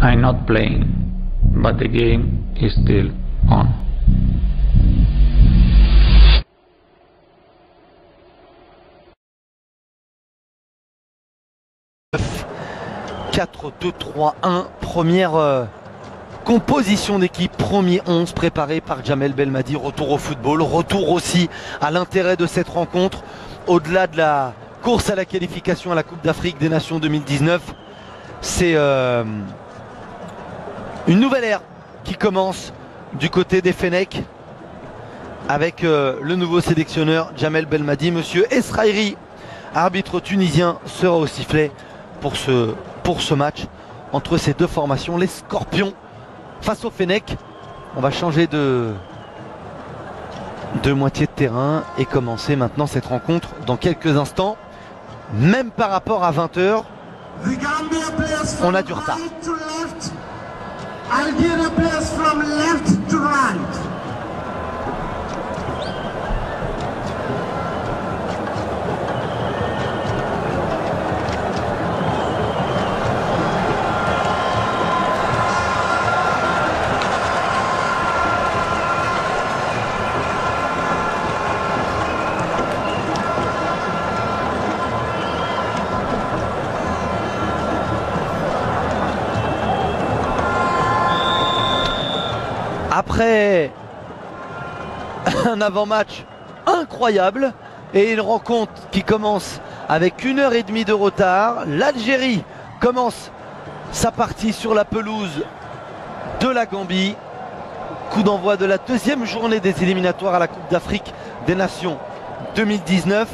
I'm not playing, but the game is still on. « 4-2-3-1 », première composition d'équipe, premier 11 préparé par Jamel Belmadi. Retour au football, retour aussi à l'intérêt de cette rencontre, au-delà de la course à la qualification à la Coupe d'Afrique des Nations 2019. C'est une nouvelle ère qui commence du côté des Fennecs avec le nouveau sélectionneur Jamel Belmadi. Monsieur Esraïri, arbitre tunisien, sera au sifflet pour ce match entre ces deux formations, les Scorpions face aux Fennecs. On va changer de moitié de terrain et commencer maintenant cette rencontre dans quelques instants. Même par rapport à 20 h, on a du retard. Après un avant-match incroyable et une rencontre qui commence avec 1h30 de retard, l'Algérie commence sa partie sur la pelouse de la Gambie. Coup d'envoi de la deuxième journée des éliminatoires à la Coupe d'Afrique des Nations 2019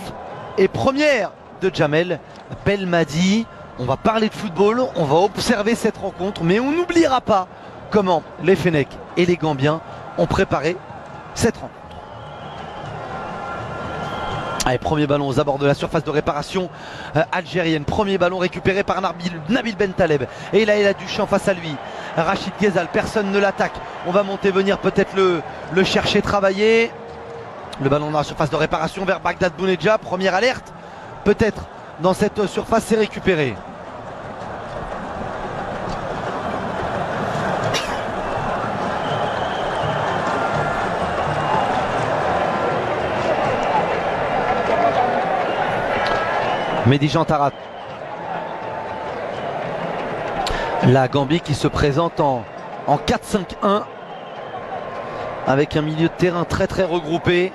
et première de Jamel Belmadi. On va parler de football, on va observer cette rencontre, mais on n'oubliera pas comment les Fennecs et les Gambiens ont préparé cette rencontre. Allez, premier ballon aux abords de la surface de réparation algérienne. Premier ballon récupéré par Nabil Bentaleb. Et là, il a Duchamp face à lui. Rachid Ghezal, personne ne l'attaque. On va monter, venir peut-être le chercher, travailler. Le ballon dans la surface de réparation vers Bagdad Bounedjah. Première alerte, peut-être dans cette surface, c'est récupéré. Mehdi Jean Tarat. La Gambie qui se présente en 4-5-1 avec un milieu de terrain très regroupé.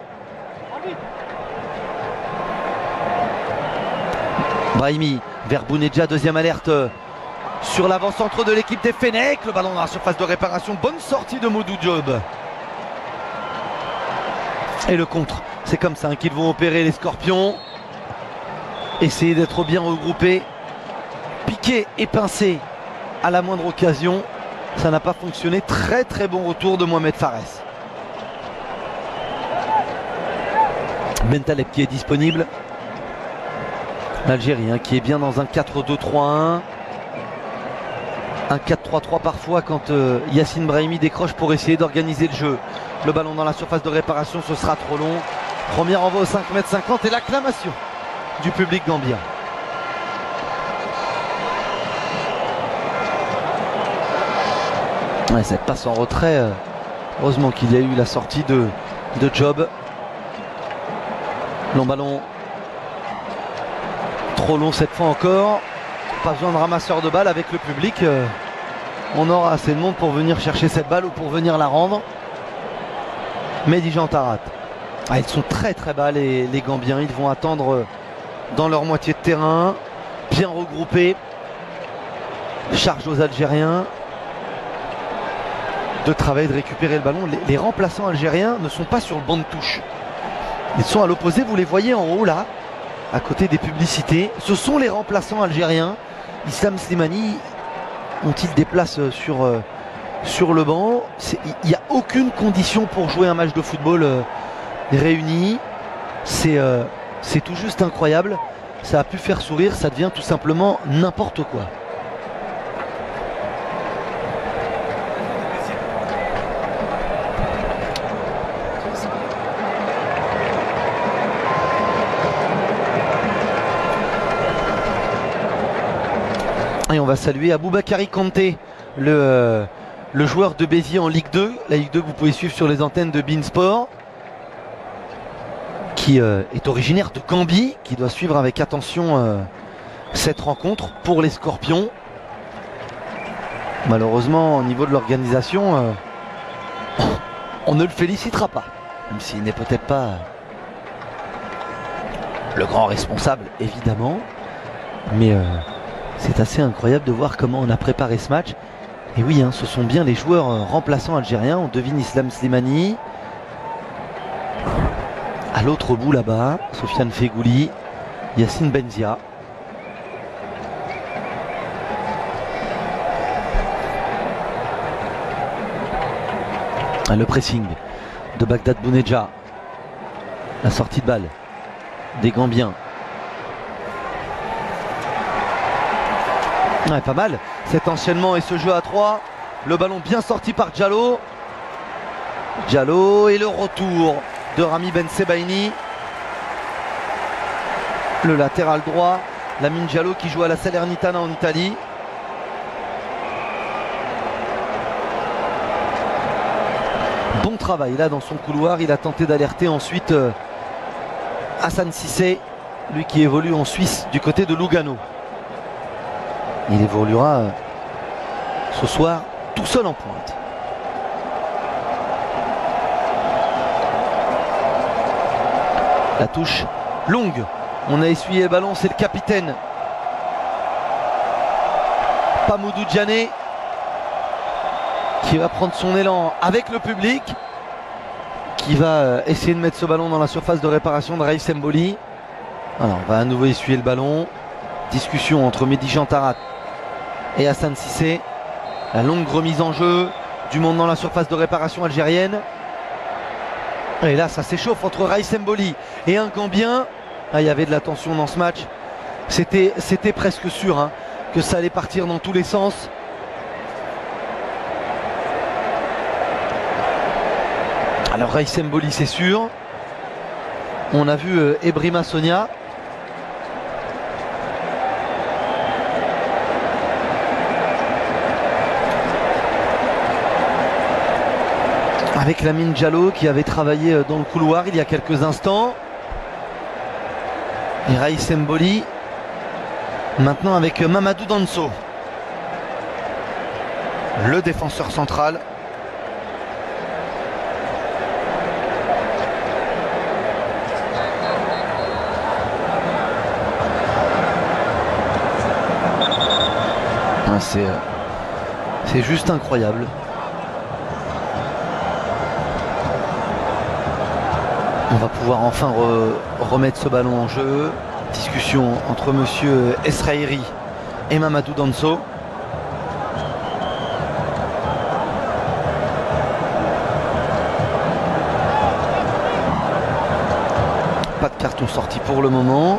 Brahimi vers Bounedjah, deuxième alerte sur l'avant-centre de l'équipe des Fennecs. Le ballon dans la surface de réparation, bonne sortie de Modou Diop. Et le contre, c'est comme ça qu'ils vont opérer les Scorpions. Essayer d'être bien regroupé, piqué et pincé à la moindre occasion. Ça n'a pas fonctionné. Très bon retour de Mohamed Fares. Bentaleb qui est disponible. L'Algérie qui est bien dans un 4-2-3-1. Un 4-3-3 parfois quand Yassine Brahimi décroche pour essayer d'organiser le jeu. Le ballon dans la surface de réparation, ce sera trop long. Premier envoi au 5,50 m et l'acclamation du public gambien. Ouais, cette passe en retrait, heureusement qu'il y a eu la sortie de Job. Long ballon, trop long cette fois encore. Pas besoin de ramasseur de balle avec le public. On aura assez de monde pour venir chercher cette balle ou pour venir la rendre. Mehdi Jean Tarat. Ah, ils sont très bas les Gambiens. Ils vont attendre dans leur moitié de terrain, bien regroupés. Charge aux Algériens de travailler, de récupérer le ballon. Les remplaçants algériens ne sont pas sur le banc de touche. Ils sont à l'opposé, vous les voyez en haut là, à côté des publicités. Ce sont les remplaçants algériens. Islam Slimani, ont-ils des places sur le banc? Il n'y a aucune condition pour jouer un match de football réuni. C'est tout juste incroyable. Ça a pu faire sourire, ça devient tout simplement n'importe quoi. Et on va saluer Aboubakari Kanté le joueur de Béziers en Ligue 2. La Ligue 2 que vous pouvez suivre sur les antennes de beIN Sport, qui est originaire de Gambie, qui doit suivre avec attention cette rencontre pour les Scorpions. Malheureusement, au niveau de l'organisation, on ne le félicitera pas, même s'il n'est peut-être pas le grand responsable, évidemment. Mais c'est assez incroyable de voir comment on a préparé ce match. Et oui, ce sont bien les joueurs remplaçants algériens. On devine Islam Slimani. À l'autre bout là-bas, Sofiane Fegouli, Yacine Benzia. Le pressing de Bagdad Bounedja. La sortie de balle des Gambiens. Ouais, pas mal cet enchaînement et ce jeu à 3. Le ballon bien sorti par Diallo. Diallo et le retour de Rami Bensebaini. Le latéral droit, Lamine Diallo qui joue à la Salernitana en Italie. Bon travail là dans son couloir. Il a tenté d'alerter ensuite Hassan Cissé, lui qui évolue en Suisse du côté de Lugano. Il évoluera ce soir tout seul en pointe. La touche longue. On a essuyé le ballon, c'est le capitaine Pamoudou Diané qui va prendre son élan avec le public, qui va essayer de mettre ce ballon dans la surface de réparation de Raïf Semboli. Alors on va à nouveau essuyer le ballon. Discussion entre Mehdi Jantarat et Hassan Cissé. La longue remise en jeu, du monde dans la surface de réparation algérienne. Et là ça s'échauffe entre Raïf Semboli et un Gambien. Ah, il y avait de la tension dans ce match. C'était presque sûr que ça allait partir dans tous les sens. Alors Raïf Semboli c'est sûr. On a vu Ebrima Sonia. Avec Lamine Diallo qui avait travaillé dans le couloir il y a quelques instants. Et Raïf Semboli maintenant avec Mamadou Danso, le défenseur central. C'est juste incroyable. On va pouvoir enfin remettre ce ballon en jeu. Discussion entre monsieur Esraïri et Mamadou Danso. Pas de carton sorti pour le moment.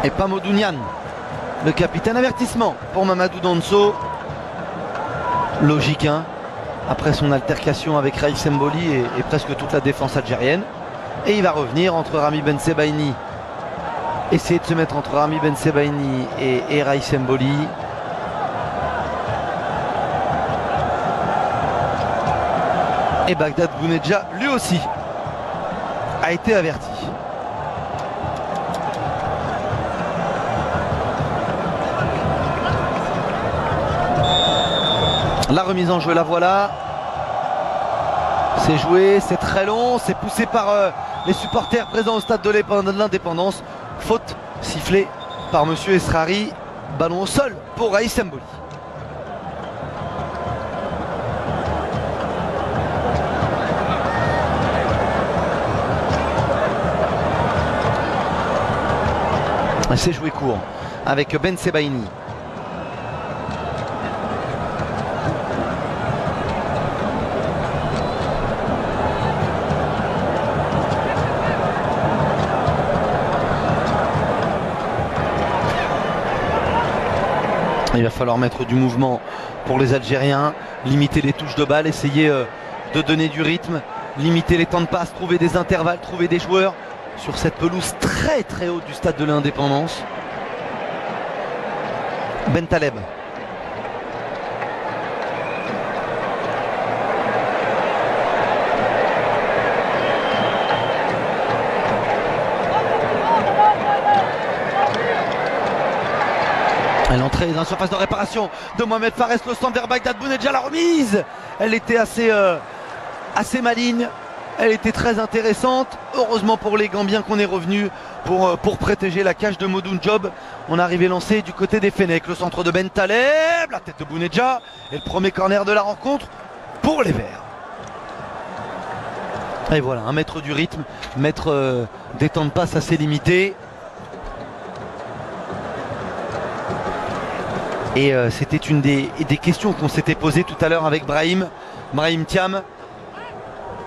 Et Pamoudou Niane, le capitaine. Avertissement pour Mamadou Danso. Logique, après son altercation avec Raïf Semboli et presque toute la défense algérienne. Et il va revenir entre Rami Bensebaini. Essayer de se mettre entre Rami Bensebaini et Raïf Semboli. Et Bagdad Bounedja, lui aussi, a été averti. La remise en jeu, la voilà. C'est joué, c'est très long, c'est poussé par les supporters présents au stade de l'Indépendance. Faute sifflée par monsieur Esrari. Ballon au sol pour Raïf Semboli. C'est joué court avec Bensebaini. Il va falloir mettre du mouvement pour les Algériens, limiter les touches de balle, essayer de donner du rythme, limiter les temps de passe, trouver des intervalles, trouver des joueurs sur cette pelouse très très haute du stade de l'Indépendance. Bentaleb. L'entrée dans la surface de réparation de Mohamed Fares, le centre vers Bagdad Bounedjah, la remise. Elle était assez maligne, elle était très intéressante. Heureusement pour les Gambiens qu'on est revenu pour protéger la cage de Modou Job. On est arrivé lancé du côté des Fennecs, le centre de Bentaleb, la tête de Bounedjah et le premier corner de la rencontre pour les Verts. Et voilà, un maître du rythme, maître des temps de passe assez limités. Et c'était une des questions qu'on s'était posées tout à l'heure avec Brahim Thiam.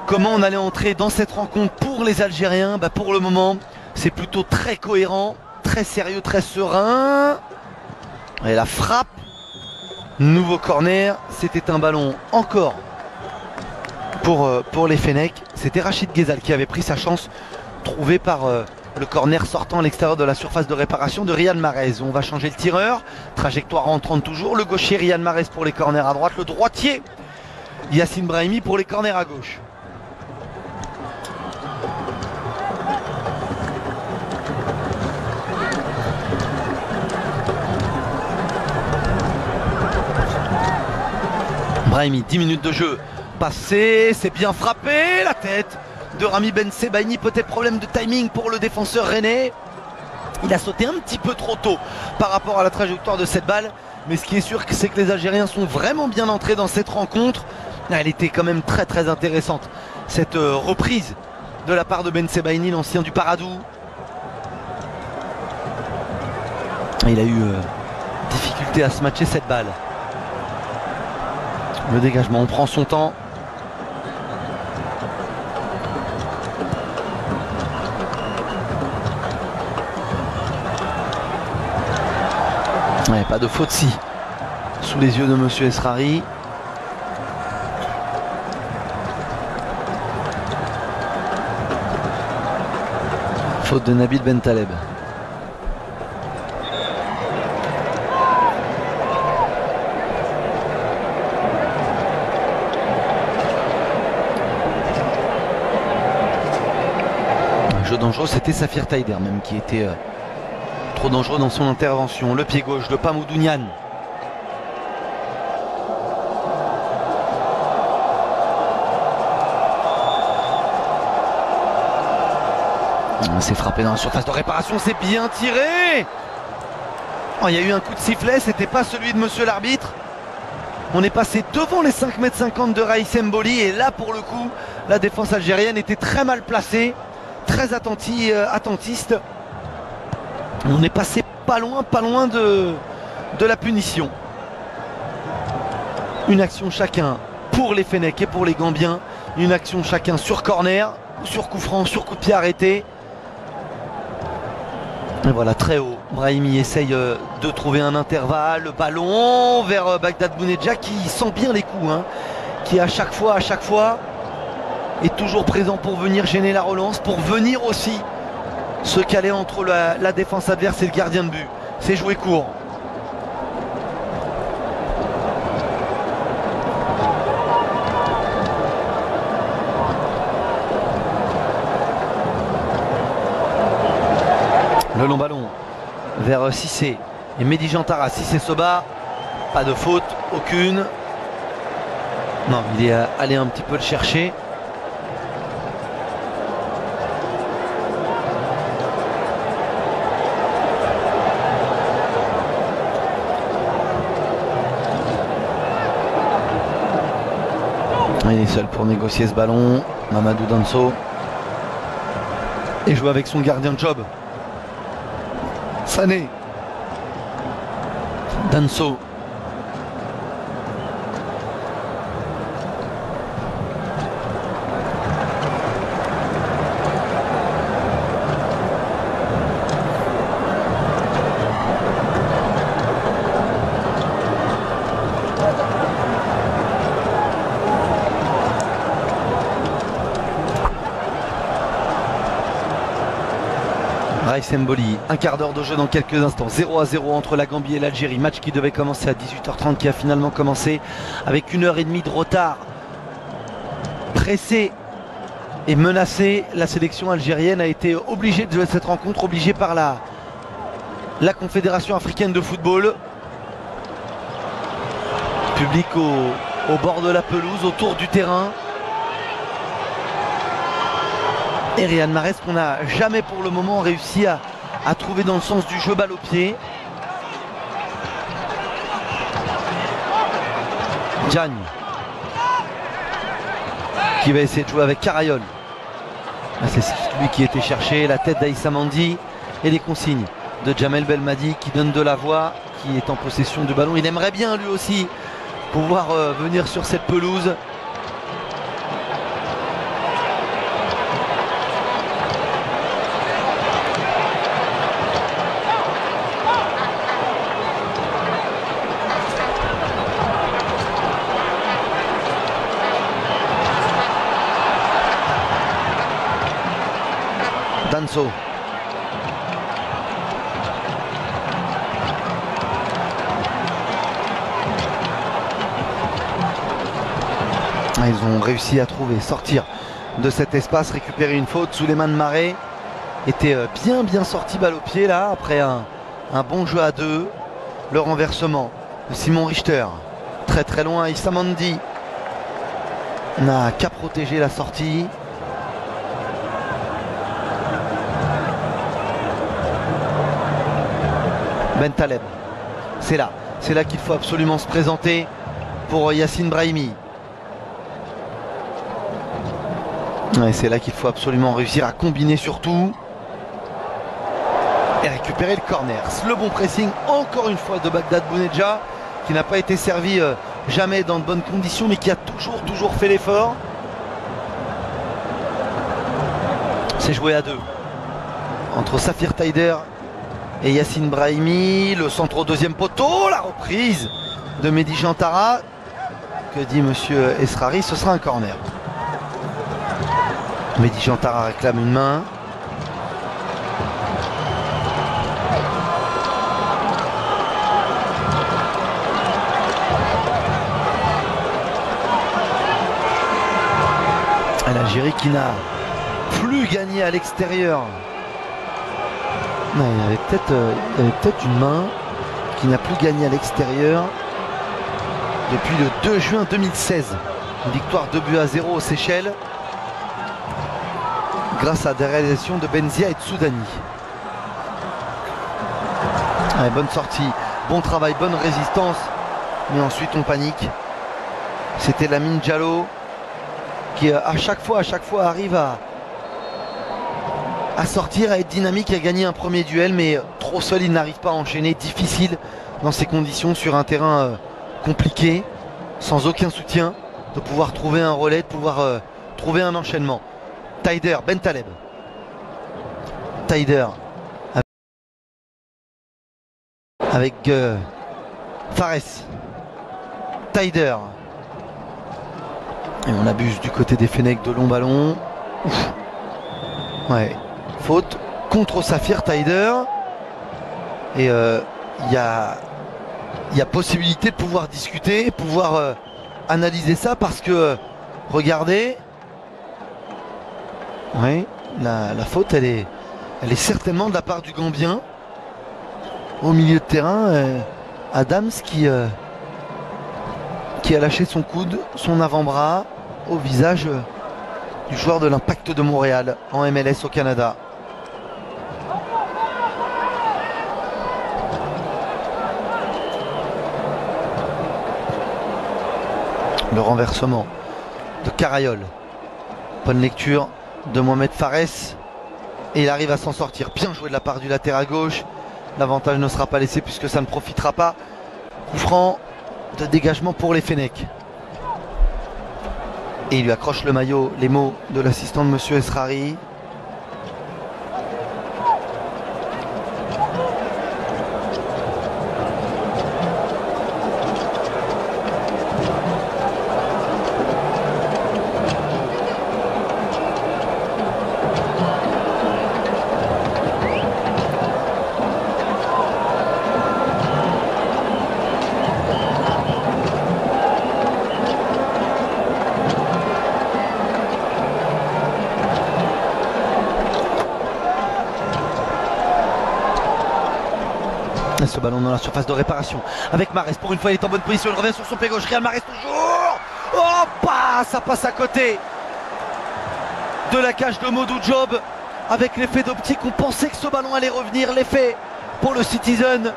Comment on allait entrer dans cette rencontre pour les Algériens? Pour le moment, c'est plutôt très cohérent, très sérieux, très serein. Et la frappe, nouveau corner, c'était un ballon encore pour les Fennecs. C'était Rachid Ghezal qui avait pris sa chance, trouvé par le corner sortant à l'extérieur de la surface de réparation de Riyad Mahrez. On va changer le tireur, trajectoire rentrante toujours, le gaucher Riyad Mahrez pour les corners à droite, le droitier Yassine Brahimi pour les corners à gauche. Brahimi, 10 minutes de jeu passé, c'est bien frappé, la tête de Rami Ben Sebaini, peut-être problème de timing pour le défenseur rennais. Il a sauté un petit peu trop tôt par rapport à la trajectoire de cette balle, mais ce qui est sûr, c'est que les Algériens sont vraiment bien entrés dans cette rencontre. Elle était quand même très très intéressante, cette reprise de la part de Ben Sebaini, l'ancien du Paradou. Il a eu difficulté à se matcher cette balle. Le dégagement, on prend son temps. Ouais, pas de faute si sous les yeux de Monsieur Esrari. Faute de Nabil Bentaleb. Un jeu dangereux, c'était Safir Taider même qui était trop dangereux dans son intervention. Le pied gauche de Pamoudou Niane. C'est frappé dans la surface de réparation, c'est bien tiré. Oh, il y a eu un coup de sifflet, c'était pas celui de monsieur l'arbitre. On est passé devant les 5,50 m de Raïs Mboli et là pour le coup, la défense algérienne était très mal placée, très attentiste. On est passé pas loin de la punition. Une action chacun pour les Fennecs et pour les Gambiens. Une action chacun sur corner, sur coup franc, sur coup de pied arrêté. Et voilà, très haut. Brahimi essaye de trouver un intervalle. Le ballon vers Bagdad Bounedjah qui sent bien les coups. Qui à chaque fois est toujours présent pour venir gêner la relance. Pour venir aussi se caler entre la défense adverse et le gardien de but. C'est joué court. Le long ballon vers Cissé et Mehdi Jantara. Cissé se bat, pas de faute, aucune. Non, il est allé un petit peu le chercher. Il est seul pour négocier ce ballon. Mamadou Danso. Et joue avec son gardien de job. Sané. Danso. Brice Mboli, un quart d'heure de jeu dans quelques instants. 0-0 entre la Gambie et l'Algérie. Match qui devait commencer à 18h30, qui a finalement commencé avec 1h30 de retard. Pressé et menacé, la sélection algérienne a été obligée de jouer cette rencontre, obligée par la Confédération africaine de football. Public au bord de la pelouse, autour du terrain. Et Riyad Mahrez qu'on n'a jamais pour le moment réussi à trouver dans le sens du jeu, balle au pied. Diagne qui va essayer de jouer avec Karayol. C'est lui qui était cherché, la tête d'Aïssa Mandi et les consignes de Jamel Belmadi qui donne de la voix, qui est en possession du ballon. Il aimerait bien lui aussi pouvoir venir sur cette pelouse. Danso. Ils ont réussi à sortir de cet espace, récupérer une faute. Souleymane Maré était bien sorti, balle au pied là, après un bon jeu à deux. Le renversement de Simon Richter. Très loin, Issa Mandi n'a qu'à protéger la sortie. Bentaleb, c'est là qu'il faut absolument se présenter pour Yacine Brahimi. Et c'est là qu'il faut absolument réussir à combiner surtout et récupérer le corner. Le bon pressing encore une fois de Bagdad Bounedjah, qui n'a pas été servi jamais dans de bonnes conditions, mais qui a toujours fait l'effort. C'est joué à deux entre Safir Taider et Yacine Brahimi. Le centre au deuxième poteau, la reprise de Mehdi Jantara. Que dit monsieur Esrari? Ce sera un corner. Mehdi Jantara réclame une main. L'Algérie qui n'a plus gagné à l'extérieur. Il y avait peut-être une main, qui n'a plus gagné à l'extérieur depuis le 2 juin 2016. Une victoire 2-0 aux Seychelles grâce à des réalisations de Benzia et de Soudani. Bonne sortie, bon travail, bonne résistance, mais ensuite on panique. C'était Lamine Diallo qui à chaque fois arrive à sortir, à être dynamique, à gagner un premier duel, mais trop seul il n'arrive pas à enchaîner. Difficile dans ces conditions, sur un terrain compliqué, sans aucun soutien, de pouvoir trouver un relais, de pouvoir trouver un enchaînement. Taider, Bentaleb. Taider avec Fares. Taider. Et on abuse du côté des Fennecs de long ballon. Ouf. Ouais. Faute contre Safir Taider. Et il y a possibilité de pouvoir discuter, pouvoir analyser ça, parce que regardez, oui, la faute elle est certainement de la part du Gambien au milieu de terrain. Adams qui a lâché son coude, son avant-bras au visage du joueur de l'Impact de Montréal en MLS au Canada. Le renversement de Karayol. Bonne lecture de Mohamed Fares. Et il arrive à s'en sortir. Bien joué de la part du latéral gauche. L'avantage ne sera pas laissé puisque ça ne profitera pas. Coup franc de dégagement pour les Fennecs. Et il lui accroche le maillot, les mots de l'assistant de monsieur Esrari. Ce ballon dans la surface de réparation avec Mahrez. Pour une fois, il est en bonne position. Il revient sur son pied gauche. Riyad Mahrez toujours. Oh, ça passe à côté de la cage de Modou Diop. Avec l'effet d'optique, on pensait que ce ballon allait revenir. L'effet pour le Citizen.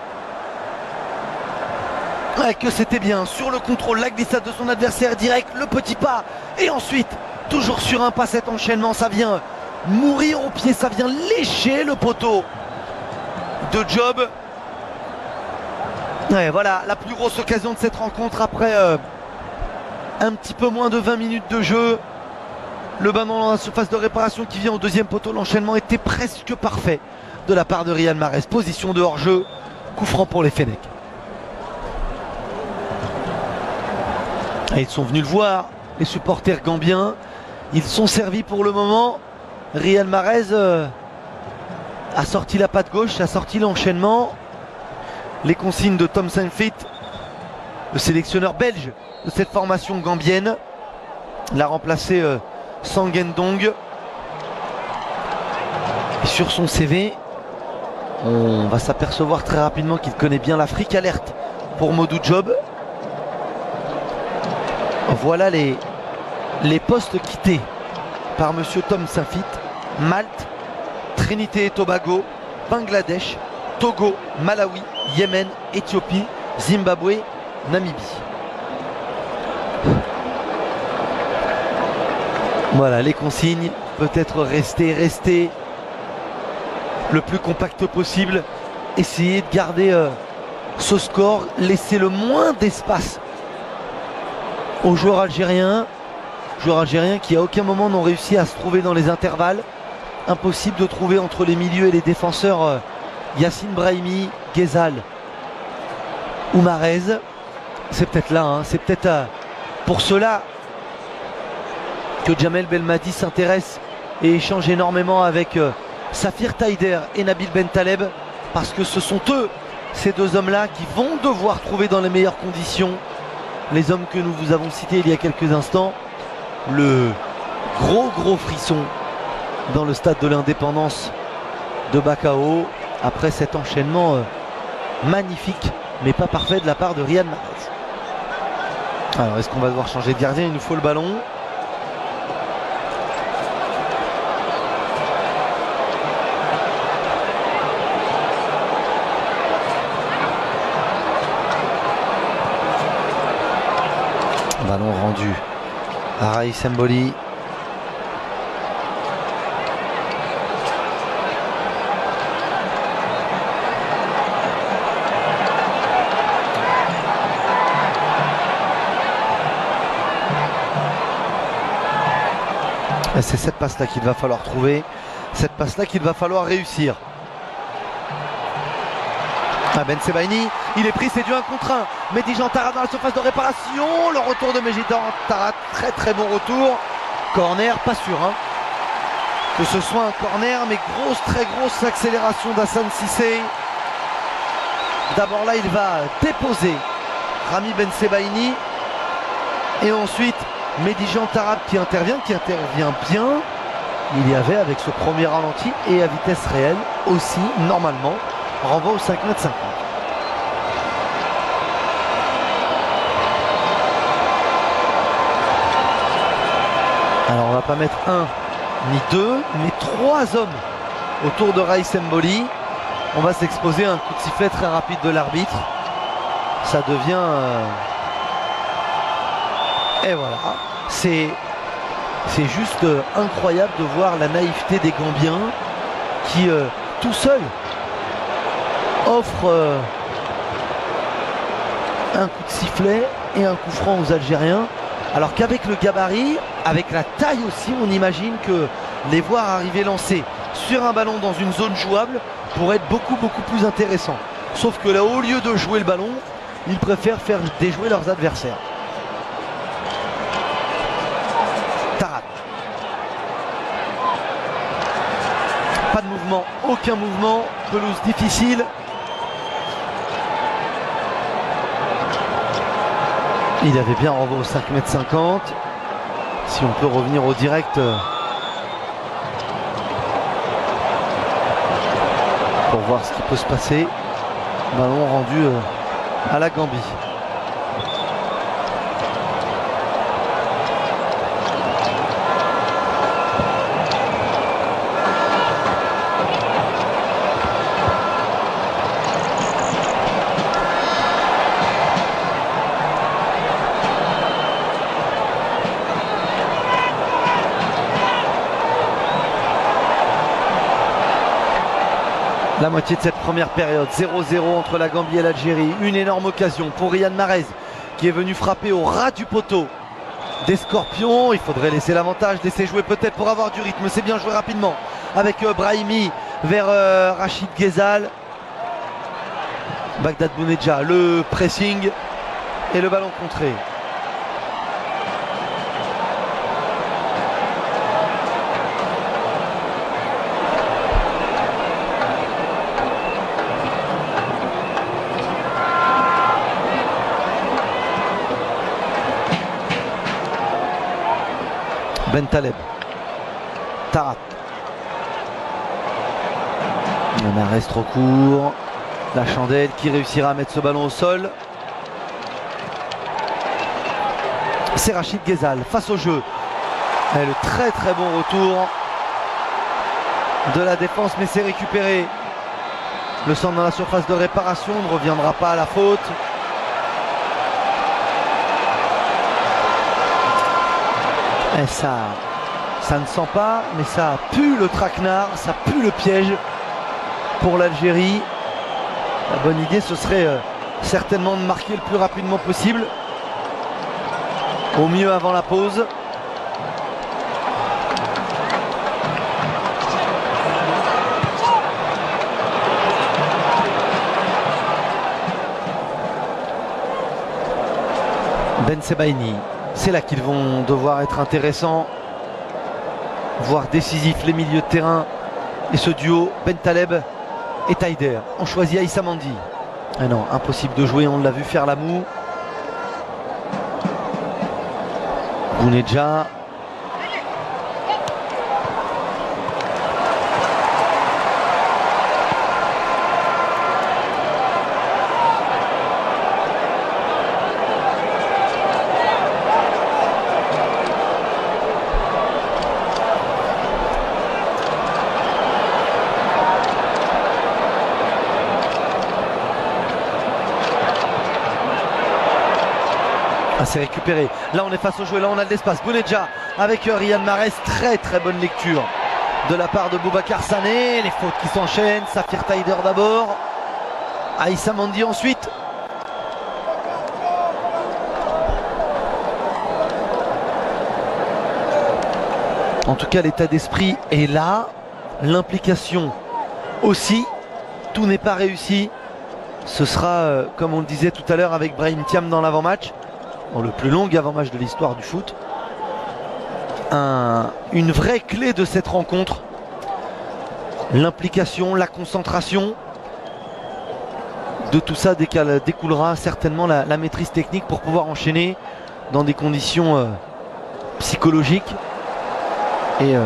Ouais, que c'était bien. Sur le contrôle, la glissade de son adversaire direct. Le petit pas. Et ensuite, toujours sur un pas, cet enchaînement. Ça vient mourir au pied. Ça vient lécher le poteau de Diop. Ouais, voilà la plus grosse occasion de cette rencontre après un petit peu moins de 20 minutes de jeu. Le ballon dans la surface de réparation qui vient au deuxième poteau. L'enchaînement était presque parfait de la part de Riyad Mahrez. Position de hors-jeu. Coup franc pour les Fennecs. Et ils sont venus le voir, les supporters gambiens. Ils sont servis pour le moment. Riyad Mahrez a sorti la patte gauche, a sorti l'enchaînement. Les consignes de Tom Saintfiet, le sélectionneur belge de cette formation gambienne, l'a remplacé Sangendong. Et sur son CV, on va s'apercevoir très rapidement qu'il connaît bien l'Afrique. Alerte pour Modou Diop. Voilà les postes quittés par monsieur Tom Saintfiet. Malte, Trinité et Tobago, Bangladesh, Togo, Malawi, Yémen, Éthiopie, Zimbabwe, Namibie. Voilà les consignes. Peut-être rester le plus compact possible. Essayer de garder ce score. Laisser le moins d'espace aux joueurs algériens. Joueurs algériens qui à aucun moment n'ont réussi à se trouver dans les intervalles. Impossible de trouver entre les milieux et les défenseurs Yassine Brahimi, Ghezal ou Mahrez. C'est peut-être là, hein, c'est peut-être pour cela que Djamel Belmadi s'intéresse et échange énormément avec Safir Taider et Nabil Bentaleb, parce que ce sont eux, ces deux hommes-là, qui vont devoir trouver dans les meilleures conditions les hommes que nous vous avons cités il y a quelques instants. Le gros frisson dans le stade de l'Indépendance de Bakao après cet enchaînement magnifique mais pas parfait de la part de Riyad Mahrez. Alors est-ce qu'on va devoir changer de gardien? Il nous faut le ballon. Ballon rendu à Raïs Mboli. C'est cette passe-là qu'il va falloir trouver. Cette passe-là qu'il va falloir réussir. Ben Sebaini, il est pris, c'est du 1 contre 1. Mehdi Jean Tarat dans la surface de réparation. Le retour de Mehdi Jean Tarat, très bon retour. Corner, pas sûr hein, que ce soit un corner, mais très grosse accélération d'Hassan Cissé. D'abord là, il va déposer Rami Ben Sebaini. Et ensuite, Mehdi Jean Tarat qui intervient bien. Il y avait avec ce premier ralenti et à vitesse réelle aussi, normalement, renvoi au 5 m 50. Alors on va pas mettre un ni deux, mais trois hommes autour de Raïs Mboli. On va s'exposer à un coup de sifflet très rapide de l'arbitre. Ça devient... Et voilà, c'est juste incroyable de voir la naïveté des Gambiens qui, tout seuls, offrent un coup de sifflet et un coup franc aux Algériens. Alors qu'avec le gabarit, avec la taille aussi, on imagine que les voir arriver lancés sur un ballon dans une zone jouable pourrait être beaucoup plus intéressant. Sauf que là, au lieu de jouer le ballon, ils préfèrent faire déjouer leurs adversaires. Tarat. Pas de mouvement, aucun mouvement, pelouse difficile. Il avait bien renvoyé au 5 m 50. Si on peut revenir au direct pour voir ce qui peut se passer. Ballon rendu à la Gambie. La moitié de cette première période, 0-0 entre la Gambie et l'Algérie. Une énorme occasion pour Riyad Mahrez qui est venu frapper au ras du poteau des Scorpions. Il faudrait laisser l'avantage, laisser jouer peut-être pour avoir du rythme. C'est bien joué rapidement avec Brahimi vers Rachid Ghezal. Bagdad Bounedjah, le pressing et le ballon contré. Bentaleb, Tarat. Un arrêt trop court. La Chandelle qui réussira à mettre ce ballon au sol. C'est Rachid Ghezal face au jeu. Et le très très bon retour de la défense, mais c'est récupéré. Le centre dans la surface de réparation ne reviendra pas à la faute. Et ça ne sent pas, mais ça pue le traquenard, ça pue le piège pour l'Algérie. La bonne idée, ce serait certainement de marquer le plus rapidement possible. Au mieux avant la pause. Ben Sebaini. C'est là qu'ils vont devoir être intéressants, voire décisifs, les milieux de terrain. Et ce duo, Bentaleb et Taider. On choisit Aïssa Mandi. Ah non, impossible de jouer, on l'a vu faire la moue. Bounedjah. Ah, c'est récupéré. Là on est face au jeu, là on a de l'espace. Bounedjah avec Riyad Mahrez. Très très bonne lecture de la part de Boubacar Sané. Les fautes qui s'enchaînent. Safir Taider d'abord. Aïssa Mandi ensuite. En tout cas l'état d'esprit est là. L'implication aussi. Tout n'est pas réussi. Ce sera comme on le disait tout à l'heure avec Brahim Thiam dans l'avant-match. Dans le plus long avant-match de l'histoire du foot. Une vraie clé de cette rencontre. L'implication, la concentration. De tout ça découlera certainement la maîtrise technique pour pouvoir enchaîner dans des conditions psychologiques et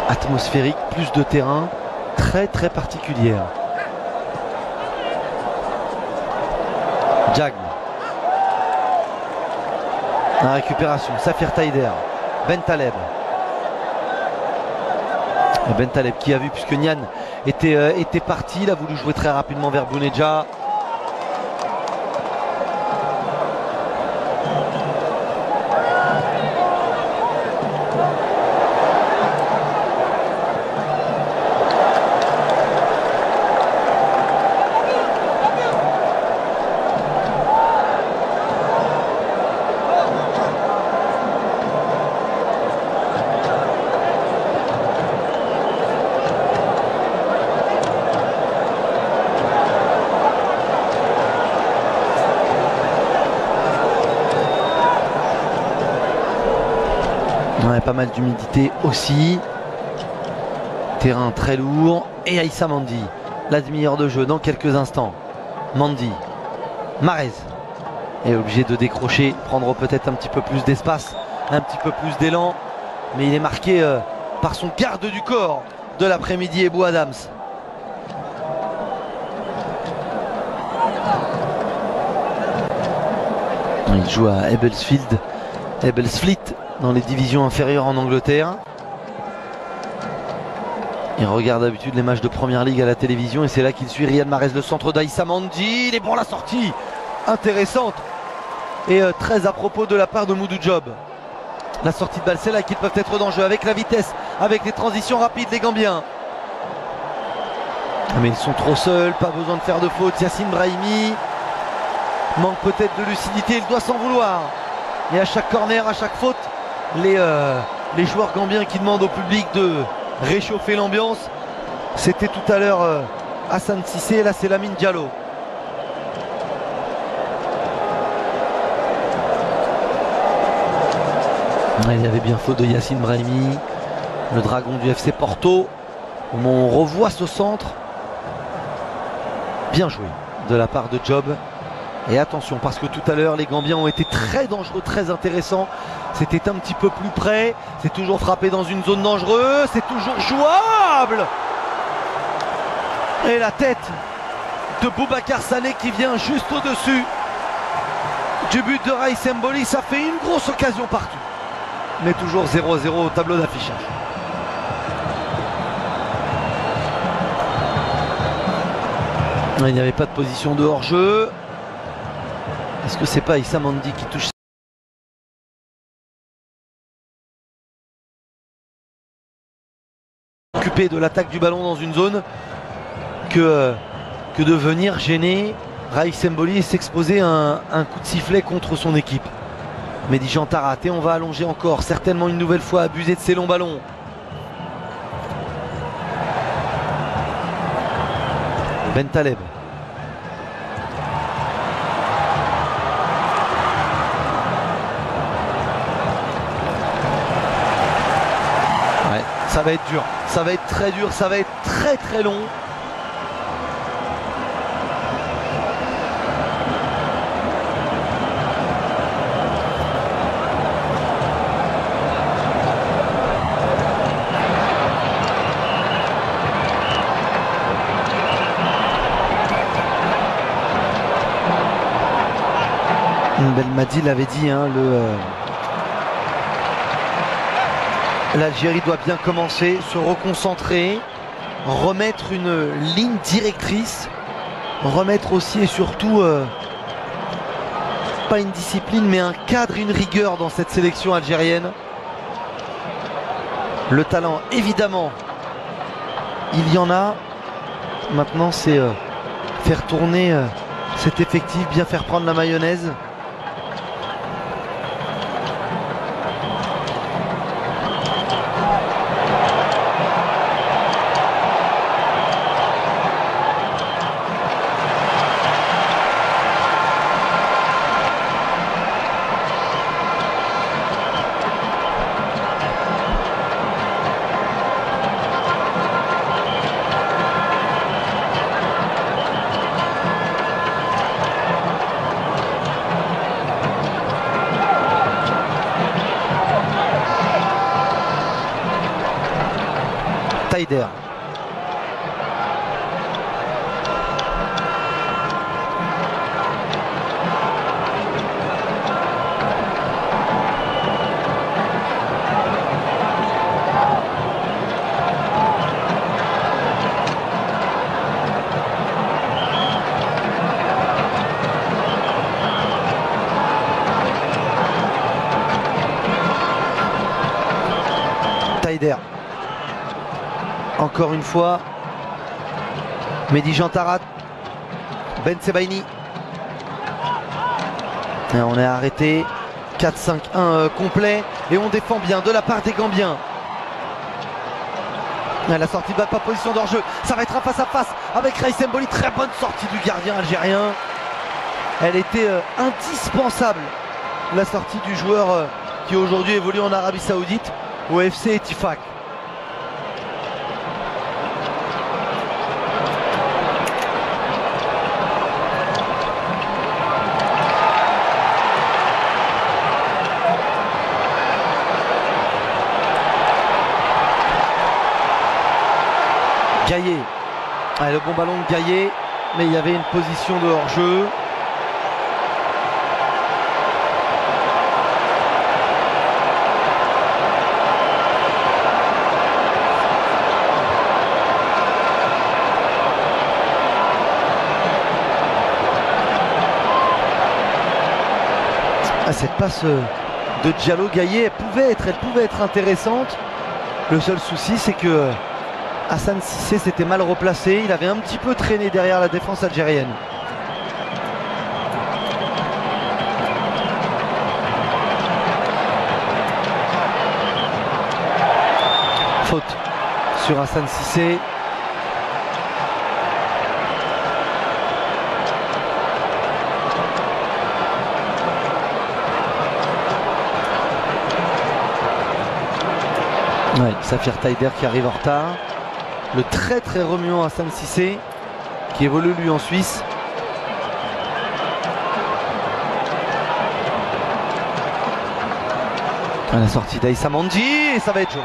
atmosphériques, plus de terrain, très très particulière. Jag. La récupération, Safir Taider, Bentaleb. Et Bentaleb qui a vu, puisque Nian était parti, il a voulu jouer très rapidement vers Bounedjah. Pas mal d'humidité aussi. Terrain très lourd. Et Aïssa Mandi, la demi-heure de jeu dans quelques instants. Mandi, Mahrez est obligé de décrocher, prendre peut-être un petit peu plus d'espace, un petit peu plus d'élan. Mais il est marqué par son garde du corps de l'après-midi, Ebou Adams. Il joue à Ebbsfleet dans les divisions inférieures en Angleterre. Il regarde d'habitude les matchs de Première Ligue à la télévision et c'est là qu'il suit Riyad Mahrez, le centre d'Aïssa Mandi. Il est bon, la sortie intéressante et très à propos de la part de Moudou Diop. La sortie de balle, c'est là qu'ils peuvent être dangereux avec la vitesse, avec les transitions rapides, les Gambiens. Mais ils sont trop seuls, pas besoin de faire de faute. Yacine Brahimi manque peut-être de lucidité, il doit s'en vouloir. Et à chaque corner, à chaque faute, les joueurs gambiens qui demandent au public de réchauffer l'ambiance. C'était tout à l'heure Hassan Cissé, là c'est Lamine Diallo. Il y avait bien faute de Yacine Brahimi, le dragon du FC Porto. On revoit ce centre. Bien joué de la part de Diop. Et attention, parce que tout à l'heure les Gambiens ont été très dangereux, très intéressants. C'était un petit peu plus près. C'est toujours frappé dans une zone dangereuse. C'est toujours jouable. Et la tête de Boubacar Sané qui vient juste au-dessus du but de Raïs Mboli. Ça fait une grosse occasion partout. Mais toujours 0-0 au tableau d'affichage. Il n'y avait pas de position de hors-jeu. Est-ce que c'est pas Issa Mandi qui touche? Occupé de l'attaque du ballon dans une zone que de venir gêner Raïs Mboli et s'exposer à un coup de sifflet contre son équipe. Mehdi Janta raté, on va allonger encore, certainement une nouvelle fois abuser de ces longs ballons. Bentaleb. Ouais, ça va être dur, ça va être très dur, ça va être très très long. Belmadi l'avait dit, hein, l'Algérie doit bien commencer, se reconcentrer, remettre une ligne directrice, remettre aussi et surtout pas une discipline mais un cadre, une rigueur dans cette sélection algérienne. Le talent, évidemment, il y en a. Maintenant c'est faire tourner cet effectif, bien faire prendre la mayonnaise. Taider. Taider. Encore une fois, Mehdi Jantarat, Ben Sebaini. Et on est arrêté, 4-5-1 complet et on défend bien de la part des Gambiens. La sortie de balle, pas position d'hors-jeu, ça va être un face-à-face avec Raïs Mboli. Très bonne sortie du gardien algérien. Elle était indispensable, la sortie du joueur qui aujourd'hui évolue en Arabie Saoudite au FC Etifak. Gaillet, le bon ballon de Gaillet, mais il y avait une position de hors-jeu. cette passe de Diallo Gaillet, elle pouvait être intéressante. Le seul souci, c'est que Hassan Cissé s'était mal replacé. Il avait un petit peu traîné derrière la défense algérienne. Faute sur Hassan Cissé. Ouais, Safir Taider qui arrive en retard. Le très remuant Hassan Cissé qui évolue lui en Suisse. À la sortie d'Aïssa Mandi, et ça va être jaune.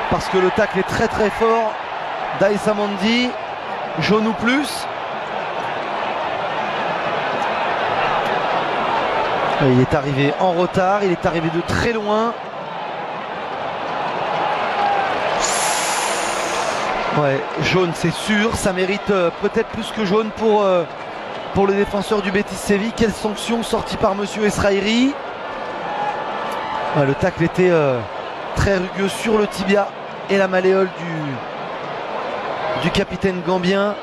Parce que le tacle est très fort d'Aïssa Mandi. Jaune ou plus. Et il est arrivé en retard, il est arrivé de très loin. Ouais, jaune c'est sûr, ça mérite peut-être plus que jaune pour le défenseur du Betis Séville. Quelle sanction sortie par Monsieur Esraïri. Ouais, le tacle était très rugueux sur le tibia et la malléole du capitaine gambien.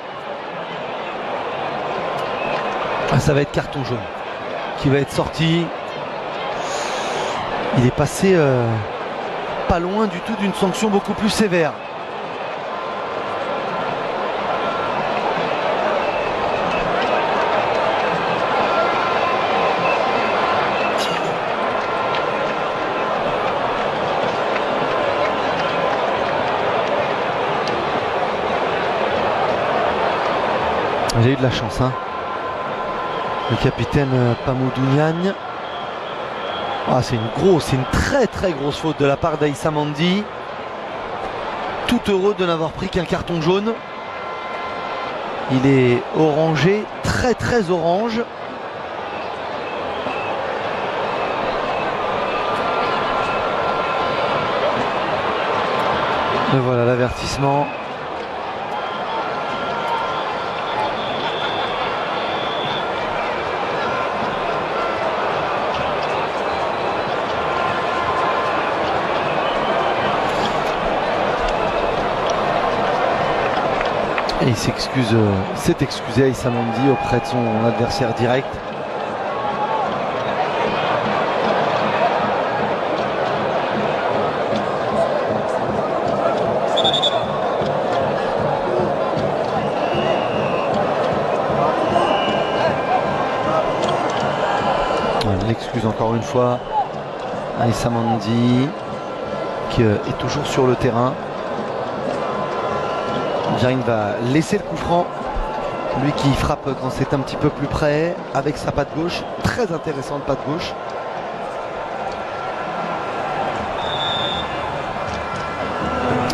Ah, ça va être carton jaune qui va être sorti. Il est passé pas loin du tout d'une sanction beaucoup plus sévère. J'ai eu de la chance, hein. Le capitaine Pamoudou Niagne. Ah, c'est une très grosse faute de la part d'Aïssa Mandi. Tout heureux de n'avoir pris qu'un carton jaune. Il est orangé, très orange. Et voilà l'avertissement. Et il s'est excusé Aïssa Mandi auprès de son adversaire direct. On l'excuse encore une fois. Aïssa Mandi qui est toujours sur le terrain. Jarin va laisser le coup franc, lui qui frappe quand c'est un petit peu plus près avec sa patte gauche, très intéressante patte gauche.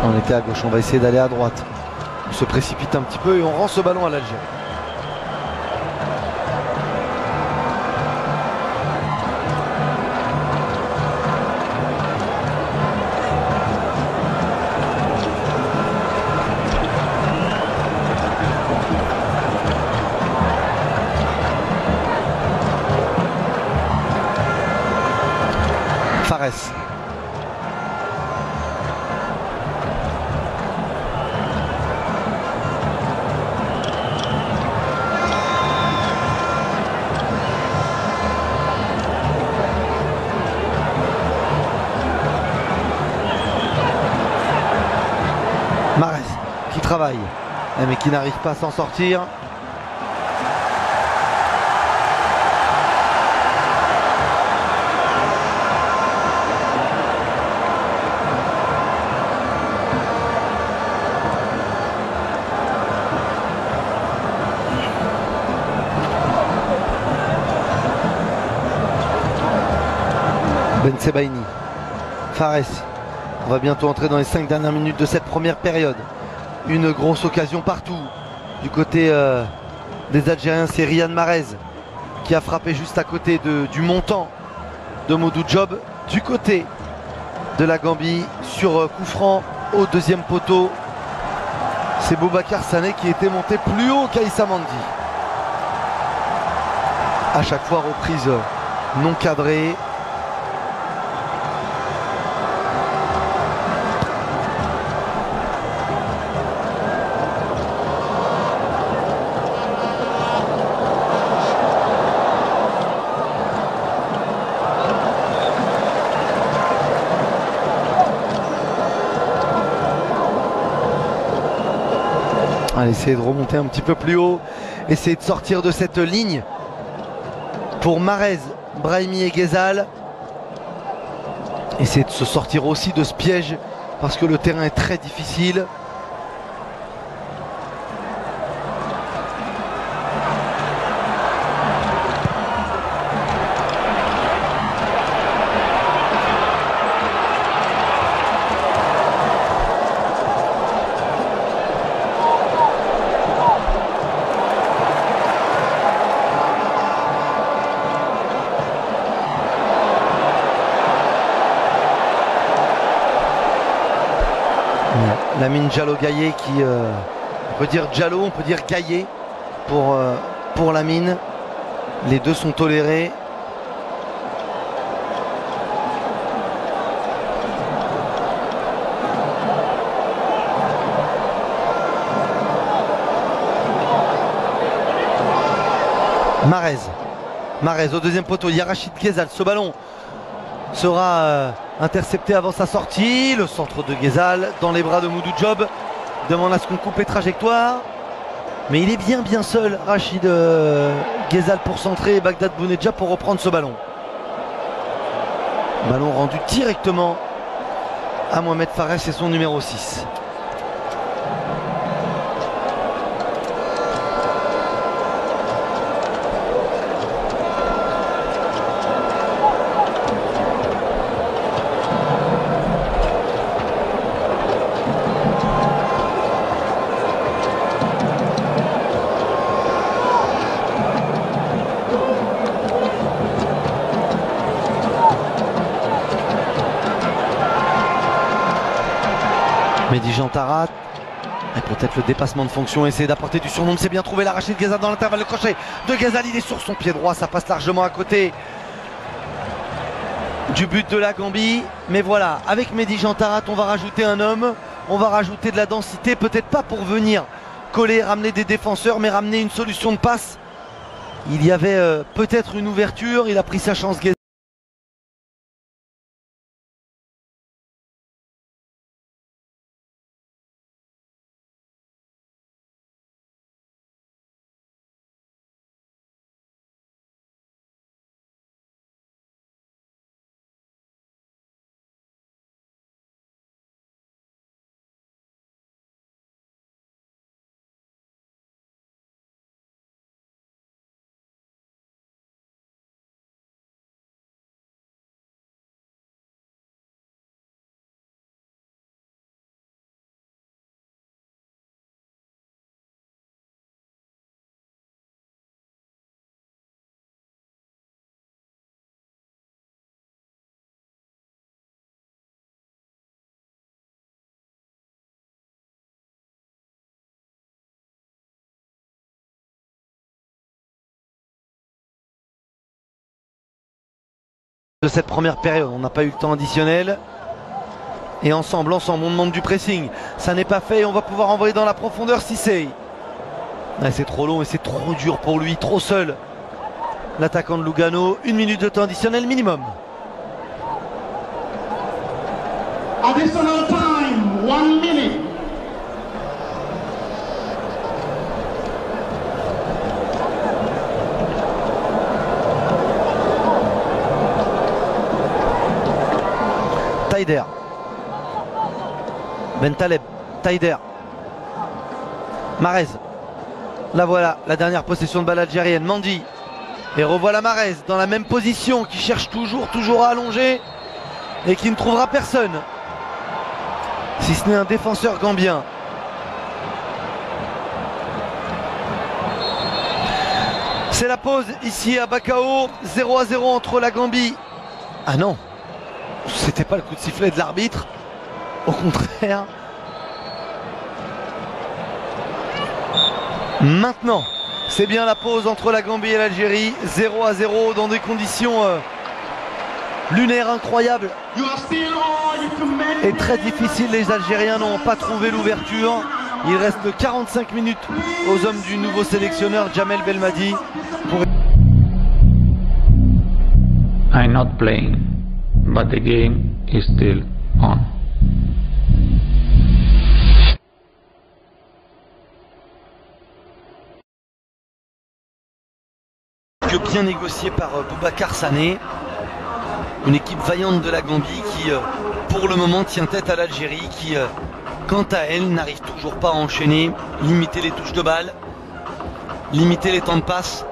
On était à gauche, on va essayer d'aller à droite. On se précipite un petit peu et on rend ce ballon à l'Algérie. Fares. Mahrez qui travaille mais qui n'arrive pas à s'en sortir. Ben Sebaini, Fares, on va bientôt entrer dans les 5 dernières minutes de cette première période. Une grosse occasion partout. Du côté des Algériens, c'est Riyad Mahrez qui a frappé juste à côté du montant de Modou Diop. Du côté de la Gambie, sur coup franc au deuxième poteau, c'est Boubacar Sané qui était monté plus haut qu'Aïssa Mandi. À chaque fois reprise non cadré. Allez, essayer de remonter un petit peu plus haut, essayer de sortir de cette ligne pour Mahrez, Brahimi et Ghezal. Essayer de se sortir aussi de ce piège parce que le terrain est très difficile. Lamine Diallo-Gaillet qui, on peut dire Diallo, on peut dire Gaillet pour Lamine. Les deux sont tolérés. Mahrez au deuxième poteau, il y a Rachid Ghezal, ce ballon sera intercepté avant sa sortie. Le centre de Ghezal dans les bras de Moudou Diop. Demande à ce qu'on coupe les trajectoires. Mais il est bien seul, Rachid Ghezal, pour centrer, et Bagdad Bounedjah pour reprendre ce ballon. Ballon rendu directement à Mohamed Fares et son numéro 6. Mehdi Jean Tarat, et peut-être le dépassement de fonction, essayer d'apporter du surnombre, c'est bien trouvé, la Rachid Ghezal dans l'intervalle, le crochet de Ghezal, il est sur son pied droit, ça passe largement à côté du but de la Gambie. Mais voilà, avec Mehdi Jean Tarat, on va rajouter un homme, on va rajouter de la densité, peut-être pas pour venir coller, ramener des défenseurs, mais ramener une solution de passe. Il y avait peut-être une ouverture, il a pris sa chance Ghezal. De cette première période, on n'a pas eu le temps additionnel. Et ensemble, on demande du pressing. Ça n'est pas fait, on va pouvoir envoyer dans la profondeur Cissé. C'est trop long et c'est trop dur pour lui, trop seul. L'attaquant de Lugano, 1 minute de temps additionnel minimum. Additional time, 1 minute. Taider, Bentaleb, Taider, Mahrez. La voilà, la dernière possession de balle algérienne. Mandi. Et revoilà Mahrez dans la même position, qui cherche toujours à allonger et qui ne trouvera personne, si ce n'est un défenseur gambien. C'est la pause ici à Bakao, 0-0 entre la Gambie. Ah non, c'était pas le coup de sifflet de l'arbitre, au contraire. Maintenant, C'est bien la pause entre la Gambie et l'Algérie. 0-0 dans des conditions lunaires incroyables et très difficiles. Les Algériens n'ont pas trouvé l'ouverture. Il reste 45 minutes aux hommes du nouveau sélectionneur Jamel Belmadi. I'm not playing, but the game is still on. Bien négocié par Boubacar Sané, une équipe vaillante de la Gambie qui pour le moment tient tête à l'Algérie qui quant à elle n'arrive toujours pas à enchaîner, limiter les touches de balle, limiter les temps de passe,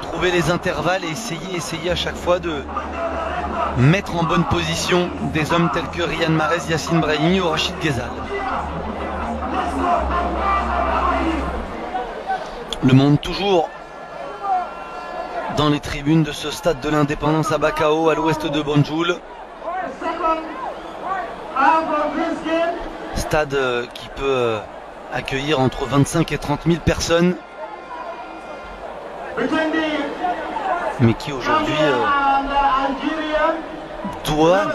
trouver les intervalles et essayer à chaque fois de mettre en bonne position des hommes tels que Riyad Mahrez, Yacine Brahimi ou Rachid Ghezal. Le monde toujours dans les tribunes de ce stade de l'Indépendance à Bakao, à l'ouest de Banjul. Stade qui peut accueillir entre 25 et 30 000 personnes, mais qui aujourd'hui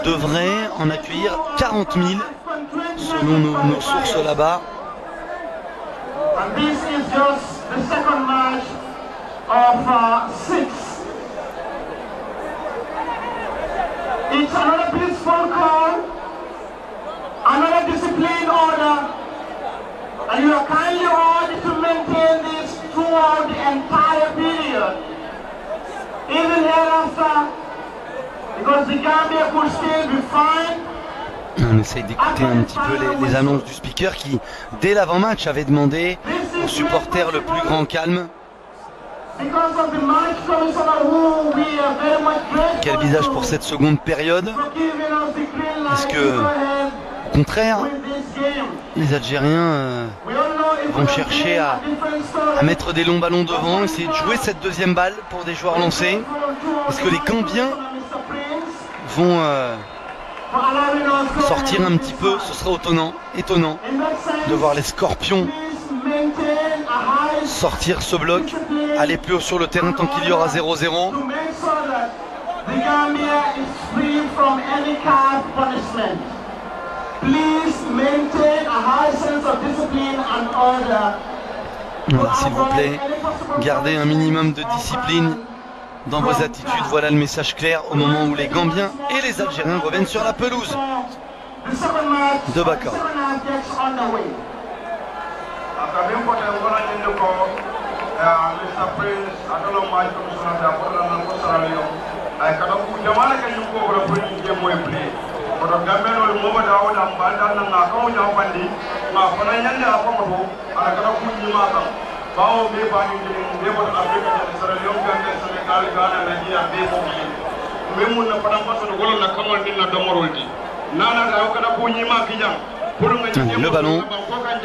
devrait en accueillir 40 000 selon nos sources là-bas. Of 6. It's another peaceful call, another disciplined order, and you are kindly ordered to maintain this throughout the entire period, even hereafter, because the Gambia could still be fine. On essaye d'écouter un petit peu les annonces du speaker qui, dès l'avant-match, avait demandé aux supporters le plus grand calme. Quel visage pour cette seconde période? Est-ce que, au contraire, les Algériens vont chercher à mettre des longs ballons devant, essayer de jouer cette deuxième balle pour des joueurs lancés? Est-ce que les Gambiens vont sortir un petit peu? Ce serait étonnant de voir les Scorpions sortir ce bloc, aller plus haut sur le terrain tant qu'il y aura 0-0. Voilà, s'il vous plaît, gardez un minimum de discipline dans vos attitudes. Voilà le message clair au moment où les Gambiens et les Algériens reviennent sur la pelouse de Bakao. Le ballon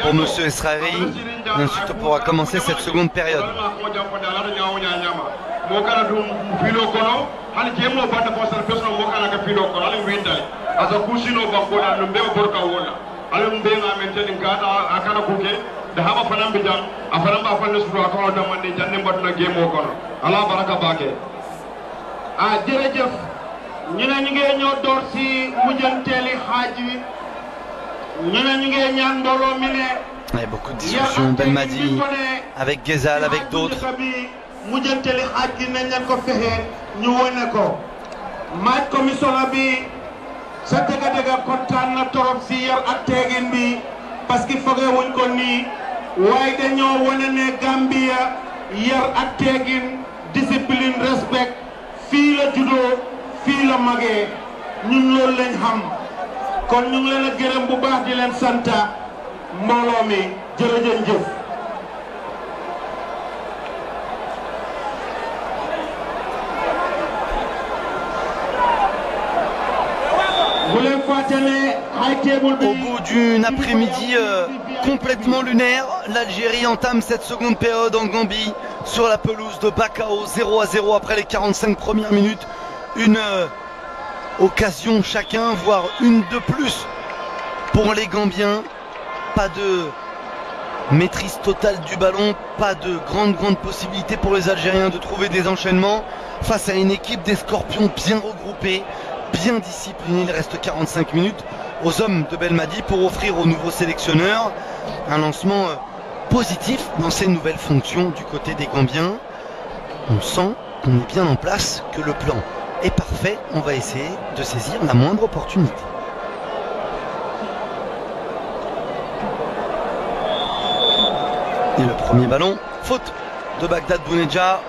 pour Monsieur Esrari, et ensuite on pourra commencer cette seconde période. Il y a beaucoup de discussions, Belmadi avec Ghezal, avec d'autres. parce que foge wuñ ko nii waaye dañoo wane ne Gambia yar ak teegin discipline respect fii la juddoo fii la magee ñun loolu lañ xam kon ñu ngi leen a gërëm bu baax di leen santa mbooloo mi jërëjëf. Au bout d'une après-midi complètement lunaire, l'Algérie entame cette seconde période en Gambie sur la pelouse de Bakao, 0-0 après les 45 premières minutes. Une occasion chacun, voire une de plus pour les Gambiens. Pas de Maîtrise totale du ballon, pas de grande possibilité pour les Algériens de trouver des enchaînements face à une équipe des Scorpions bien regroupée, bien disciplinée. Il reste 45 minutes aux hommes de Belmadi pour offrir au nouveau sélectionneur un lancement positif dans ses nouvelles fonctions du côté des Gambiens. On sent qu'on est bien en place, que le plan est parfait. On va essayer de saisir la moindre opportunité. Et le premier ballon, faute de Bagdad Bounedjah.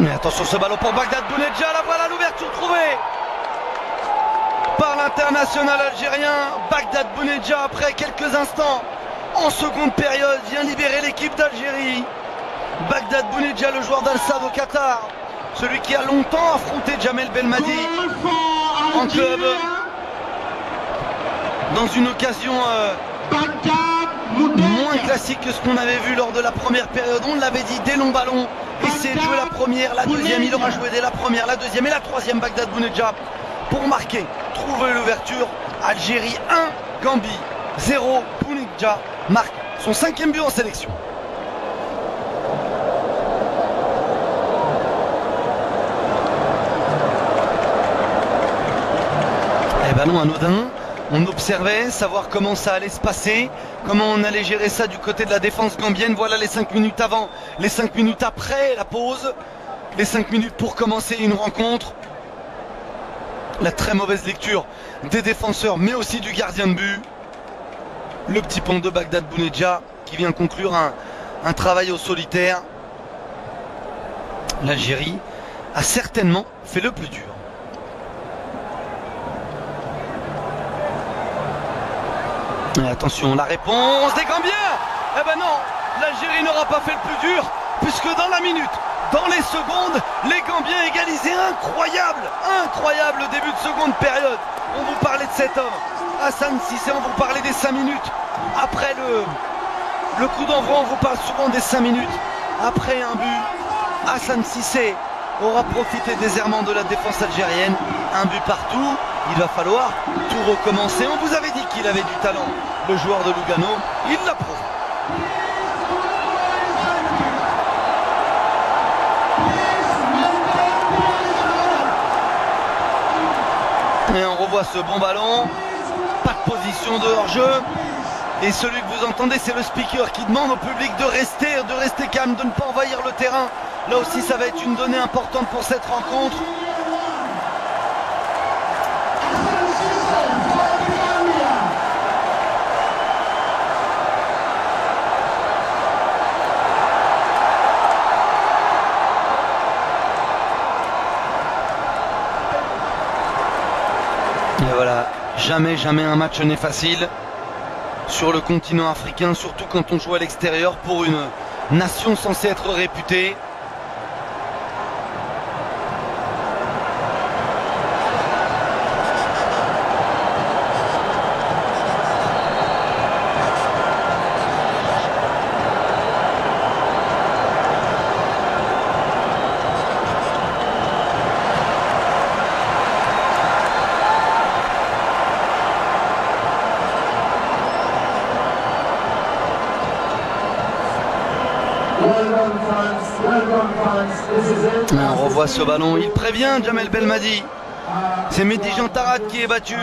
Mais attention ce ballon pour Bagdad Bounedjah, la voilà l'ouverture trouvée par l'international algérien. Bagdad Bounedjah, après quelques instants en seconde période, vient libérer l'équipe d'Algérie. Bagdad Bounedjah, le joueur d'Al-Sadd au Qatar, celui qui a longtemps affronté Jamel Belmadi en club, dans une occasion moins classique que ce qu'on avait vu lors de la première période. On l'avait dit, des longs ballons. Essayer de jouer la première, la deuxième, il aura joué dès la première, la deuxième et la troisième. Bagdad Bounedjah pour marquer, trouver l'ouverture. Algérie 1, Gambie 0. Bounedjah marque son 5e but en sélection. Et ballon anodin. On observait, savoir comment ça allait se passer, comment on allait gérer ça du côté de la défense gambienne. Voilà les 5 minutes avant, les 5 minutes après la pause, les 5 minutes pour commencer une rencontre. La très mauvaise lecture des défenseurs, mais aussi du gardien de but. Le petit pont de Bagdad Bounedjah qui vient conclure un travail au solitaire. L'Algérie a certainement fait le plus dur. Et attention, la réponse des Gambiens. Eh ben non, l'Algérie n'aura pas fait le plus dur, puisque dans la minute, dans les secondes, les Gambiens égalisaient. Incroyable début de seconde période. On vous parlait de cet homme, Hassan Cissé, on vous parlait des 5 minutes. Après le coup d'envoi, on vous parle souvent des 5 minutes. Après un but, Hassan Cissé aura profité des errements de la défense algérienne. Un but partout, il va falloir tout recommencer. On vous avait dit qu'il avait du talent, le joueur de Lugano, il l'a prouvé. Et on revoit ce bon ballon, pas de position de hors-jeu. Et celui que vous entendez, c'est le speaker qui demande au public de rester calme, de ne pas envahir le terrain. Là aussi, ça va être une donnée importante pour cette rencontre. Et voilà, jamais un match n'est facile sur le continent africain, surtout quand on joue à l'extérieur pour une nation censée être réputée. On revoit ce ballon, il prévient Jamel Belmadi. C'est Mehdi Jantarat qui est battu.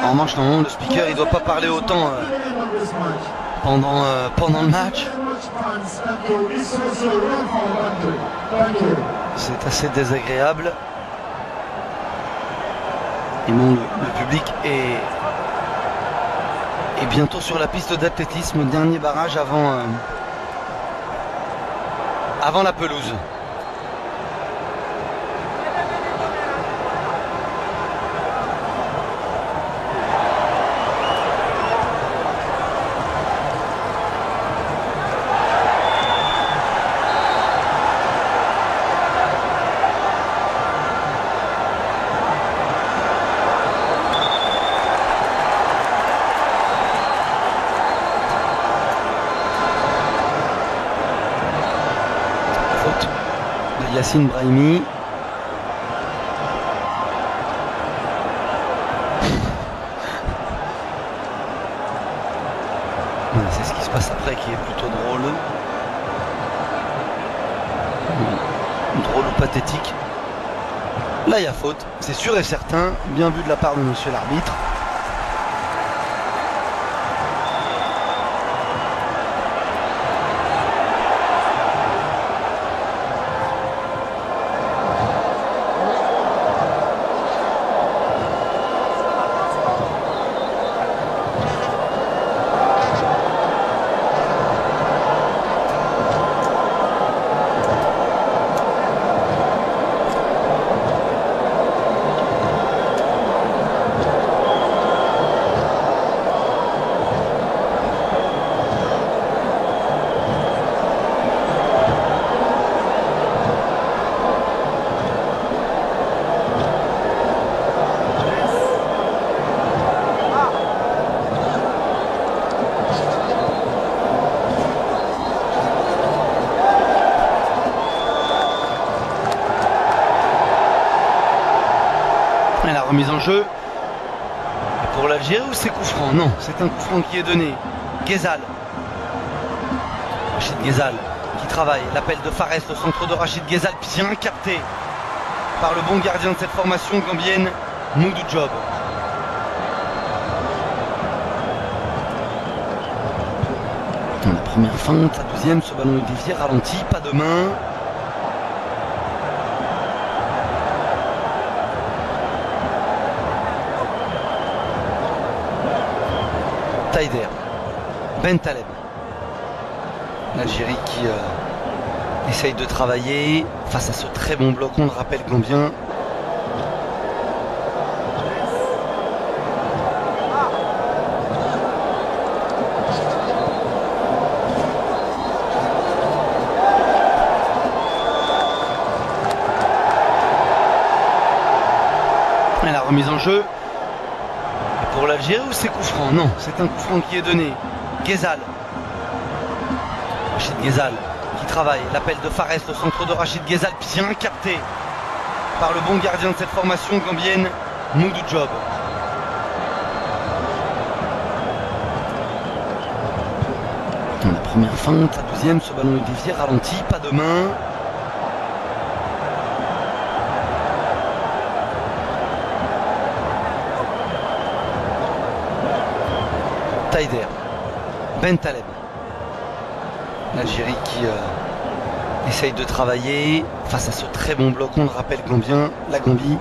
En revanche, non, le speaker il doit pas parler autant pendant le match. c'est assez désagréable. Et bon, le public est bientôt sur la piste d'athlétisme, dernier barrage avant la pelouse. Yacine Brahimi. C'est ce qui se passe après qui est plutôt drôle. Drôle ou pathétique. Là il y a faute, c'est sûr et certain. Bien vu de la part de monsieur l'arbitre. La remise en jeu. Et pour l'Algérie ou c'est coup franc? Non, c'est un coup franc qui est donné. Ghezal. Rachid Ghezal qui travaille. L'appel de Fares, le centre de Rachid Ghezal, bien capté par le bon gardien de cette formation gambienne, Moudou Job. Dans la première feinte, la deuxième, ce ballon est dévié, ralenti, pas de main. Taider, Ben Taleb. L'Algérie qui essaye de travailler face à ce très bon bloc, on le rappelle gambien. Et la remise en jeu. Pour l'Algérie ou c'est coup franc? Non, c'est un coup franc qui est donné. Ghezal. Rachid Ghezal qui travaille. L'appel de Fares, le centre de Rachid Ghezal, bien capté par le bon gardien de cette formation gambienne, Moudou Job. Dans la première feinte, la deuxième, ce ballon est dévié, ralenti, pas de main. Taider, Ben Taleb. L'Algérie qui essaye de travailler face à ce très bon bloc, on le rappelle gambien. La Gambie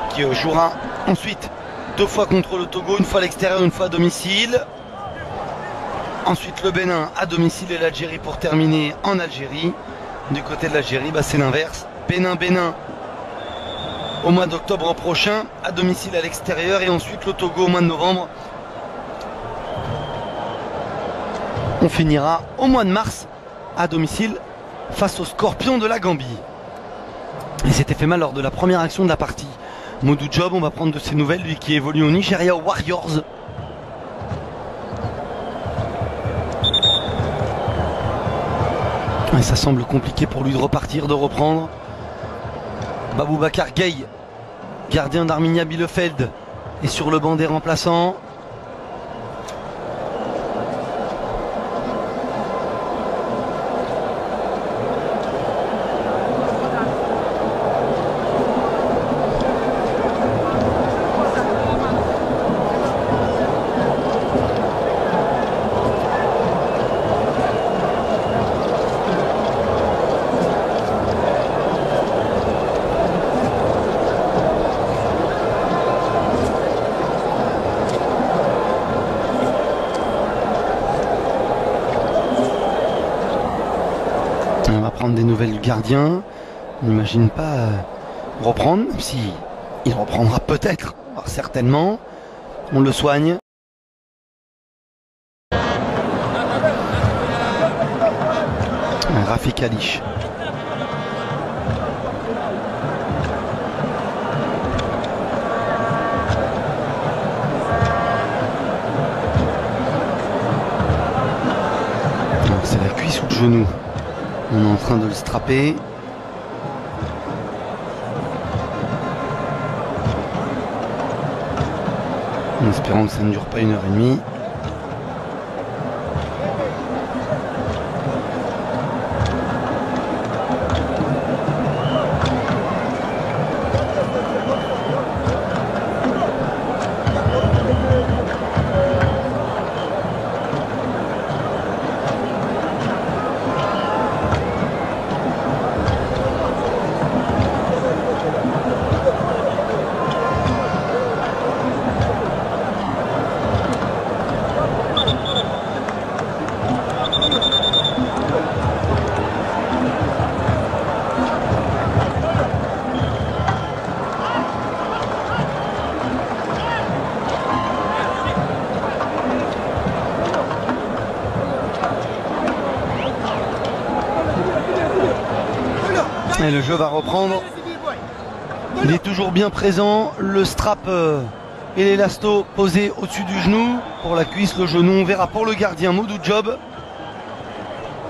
qui jouera ensuite 2 fois contre le Togo, une fois à l'extérieur, une fois à domicile. Ensuite le Bénin à domicile et l'Algérie pour terminer en Algérie. Du côté de l'Algérie, c'est l'inverse. Bénin au mois d'octobre prochain, à domicile à l'extérieur, et ensuite le Togo au mois de novembre. On finira au mois de mars à domicile face aux Scorpions de la Gambie. Et c'était fait mal lors de la première action de la partie. Moudou Job, on va prendre de ses nouvelles, lui qui évolue au Nigeria Warriors. Et ça semble compliqué pour lui de repartir, de reprendre. Baboubacar Gueye, gardien d'Arminia Bielefeld, est sur le banc des remplaçants. prendre des nouvelles du gardien. On n'imagine pas reprendre, même si il reprendra peut-être, voire certainement. On le soigne. Rafi Kalish. C'est la cuisse ou le genou. On est en train de le strapper. En espérant que ça ne dure pas 1h30. Et le jeu va reprendre. Il est toujours bien présent. Le strap et l'élasto posé au-dessus du genou. Pour la cuisse, le genou, on verra pour le gardien Modou Job.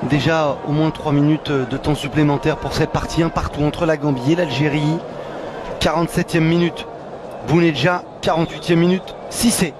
Déjà au moins 3 minutes de temps supplémentaire pour cette partie. Un partout entre la Gambie et l'Algérie. 47e minute Bounedjah, 48e minute Cissé.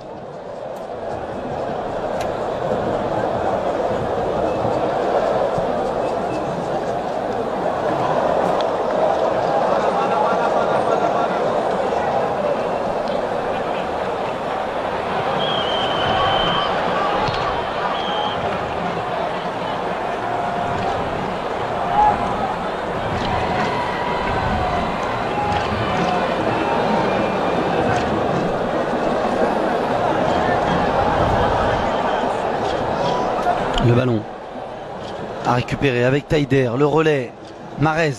Le ballon à récupérer avec Taider, le relais, Marez.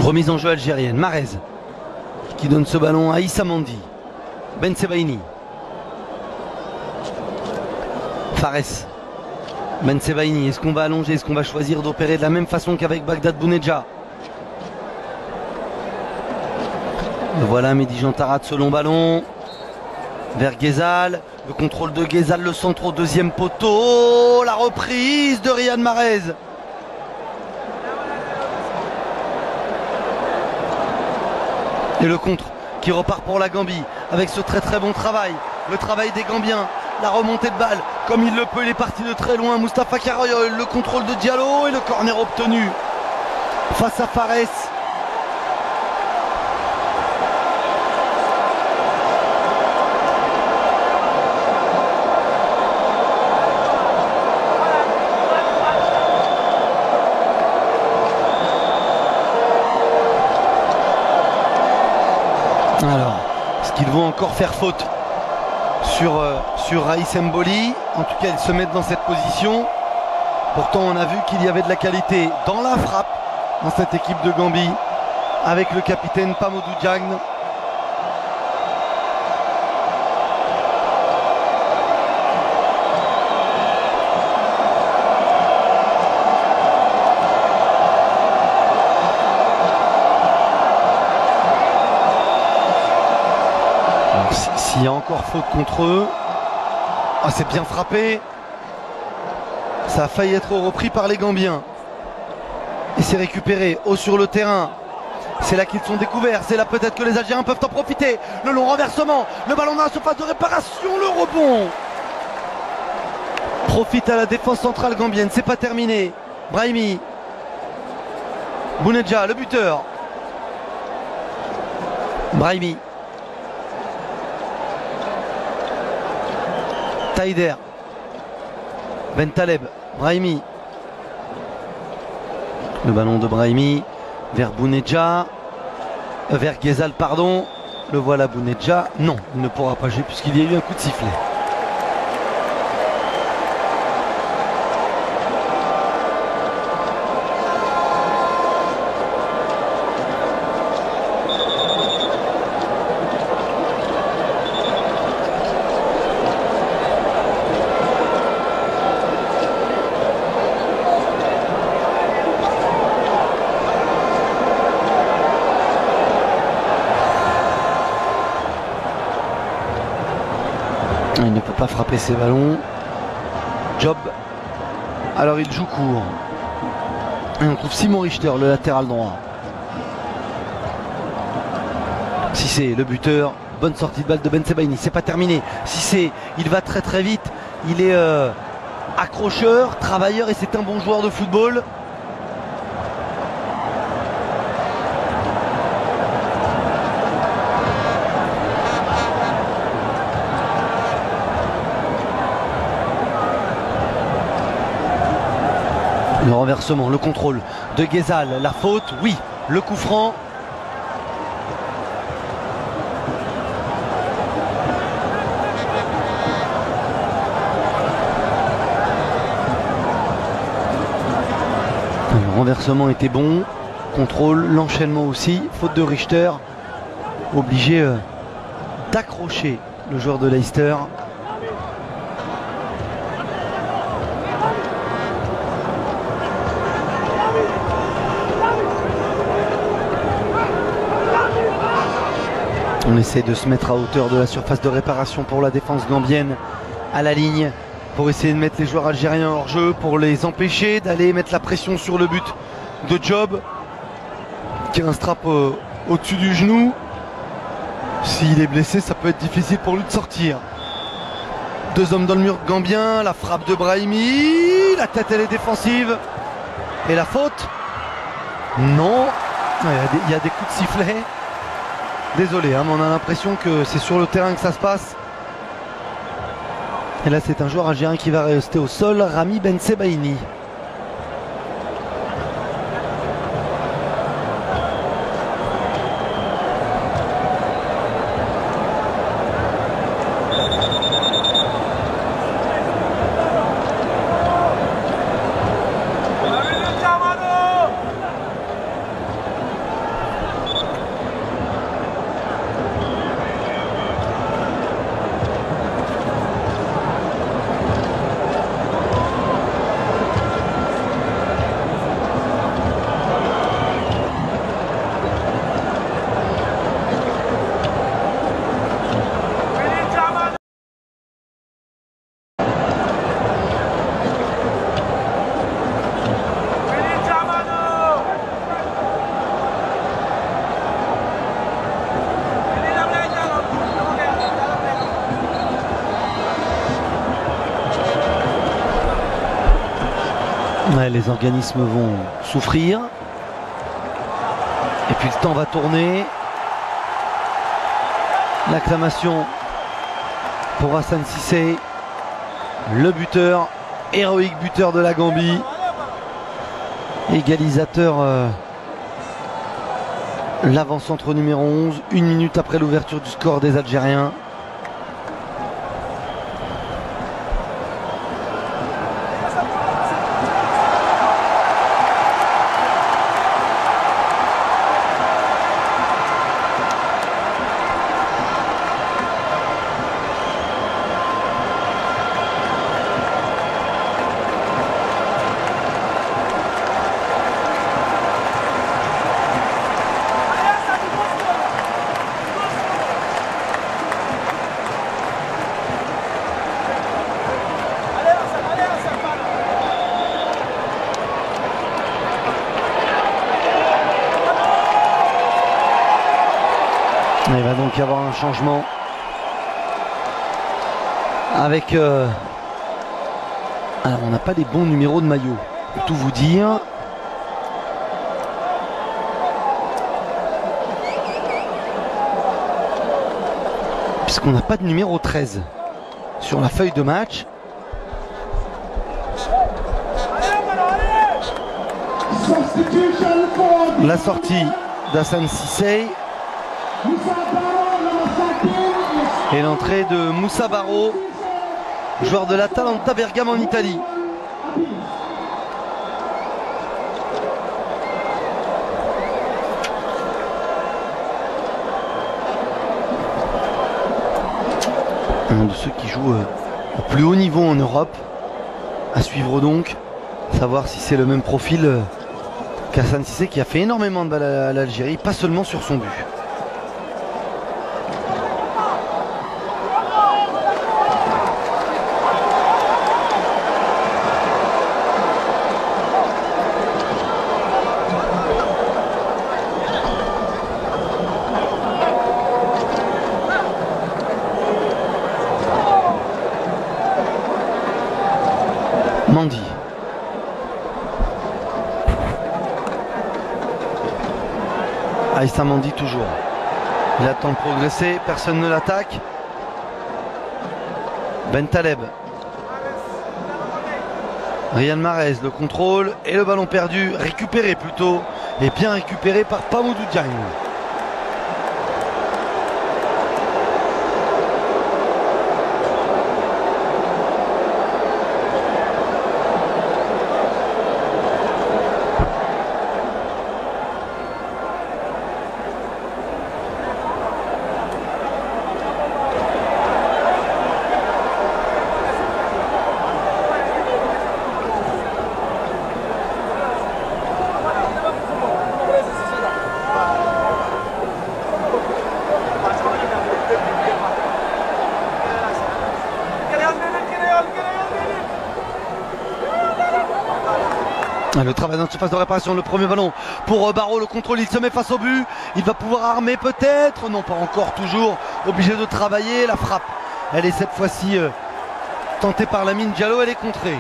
Remise en jeu algérienne, Marez qui donne ce ballon à Issa Mandi. Ben Sebaini. Fares. Ben Sebaini, est-ce qu'on va allonger, est-ce qu'on va choisir d'opérer de la même façon qu'avec Bagdad Bounedjah? Voilà Mehdi Jantarat, ce long ballon vers Ghezal, le contrôle de Ghezal, le centre au deuxième poteau, la reprise de Riyad Mahrez. Et le contre qui repart pour la Gambie avec ce très très bon travail, le travail des Gambiens, la remontée de balle comme il le peut, il est parti de très loin, Moustapha Karayol, le contrôle de Diallo et le corner obtenu face à Fares. Alors, est-ce qu'ils vont encore faire faute sur Raïs Mboli? En tout cas, ils se mettent dans cette position. Pourtant, on a vu qu'il y avait de la qualité dans la frappe dans cette équipe de Gambie avec le capitaine Pamodou Diagne. S'il y a encore faute contre eux, oh, c'est bien frappé. Ça a failli être repris par les Gambiens. Et c'est récupéré haut sur le terrain. C'est là qu'ils sont découverts. C'est là peut-être que les Algériens peuvent en profiter. Le long renversement. Le ballon dans la surface de réparation. Le rebond. Profite à la défense centrale gambienne. C'est pas terminé. Brahimi. Bounedjah, le buteur. Brahimi. Taider, Ben Taleb, Brahimi. Le ballon de Brahimi vers Bounedjah, vers Ghezal, pardon. Le voilà Bounedjah. Non, il ne pourra pas jouer puisqu'il y a eu un coup de sifflet. Il ne peut pas frapper ses ballons. Job. Alors il joue court. Et on trouve Simon Richter, le latéral droit. Cissé, le buteur. Bonne sortie de balle de Ben Sebaini. C'est pas terminé. Cissé, il va très très vite. Il est accrocheur, travailleur et c'est un bon joueur de football. Le renversement, le contrôle de Ghezal, la faute, oui, le coup franc. Le renversement était bon, contrôle, l'enchaînement aussi, faute de Richter, obligé d'accrocher le joueur de Leicester. On essaie de se mettre à hauteur de la surface de réparation pour la défense gambienne à la ligne pour essayer de mettre les joueurs algériens hors jeu, pour les empêcher d'aller mettre la pression sur le but de Job qui a un strap au-dessus du genou. S'il est blessé, ça peut être difficile pour lui de sortir. Deux hommes dans le mur gambien, la frappe de Brahimi, la tête elle est défensive et la faute. Non, il y a des coups de sifflet. Désolé, mais on a l'impression que c'est sur le terrain que ça se passe. Et là, c'est un joueur algérien qui va rester au sol, Rami Ben Sebaini. Ouais, les organismes vont souffrir. Et puis le temps va tourner. L'acclamation pour Hassan Cissé, le buteur, héroïque buteur de la Gambie, égalisateur, l'avant-centre numéro 11, 1 minute après l'ouverture du score des Algériens. Il va donc y avoir un changement avec... Alors on n'a pas les bons numéros de maillot, pour tout vous dire. Puisqu'on n'a pas de numéro 13 sur la feuille de match. La sortie d'Hassan Cissé. Et l'entrée de Moussa Barro, joueur de l'Atalanta Bergame en Italie. Un de ceux qui jouent au plus haut niveau en Europe. À suivre donc, savoir si c'est le même profil qu'Hassan Cissé, qui a fait énormément de balles à l'Algérie, pas seulement sur son but. Aïssa Mandi toujours. Il attend de progresser, personne ne l'attaque. Bentaleb. Riyad Mahrez, le contrôle et le ballon perdu, récupéré plutôt, et bien récupéré par Pamoudou Diagne. Le travail dans la surface de réparation, le premier ballon pour Barreau, le contrôle, il se met face au but, il va pouvoir armer peut-être, non pas encore, toujours obligé de travailler, la frappe, elle est cette fois-ci tentée par Lamine Diallo, elle est contrée.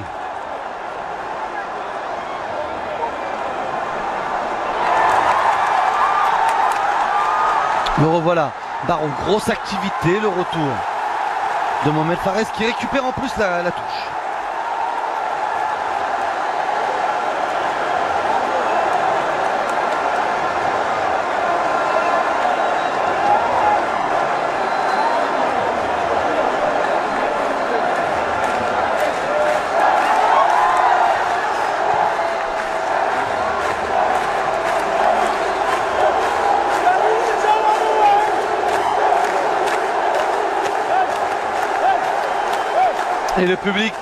Le revoilà, Barreau, grosse activité, le retour de Mohamed Fares qui récupère en plus la touche. Et le public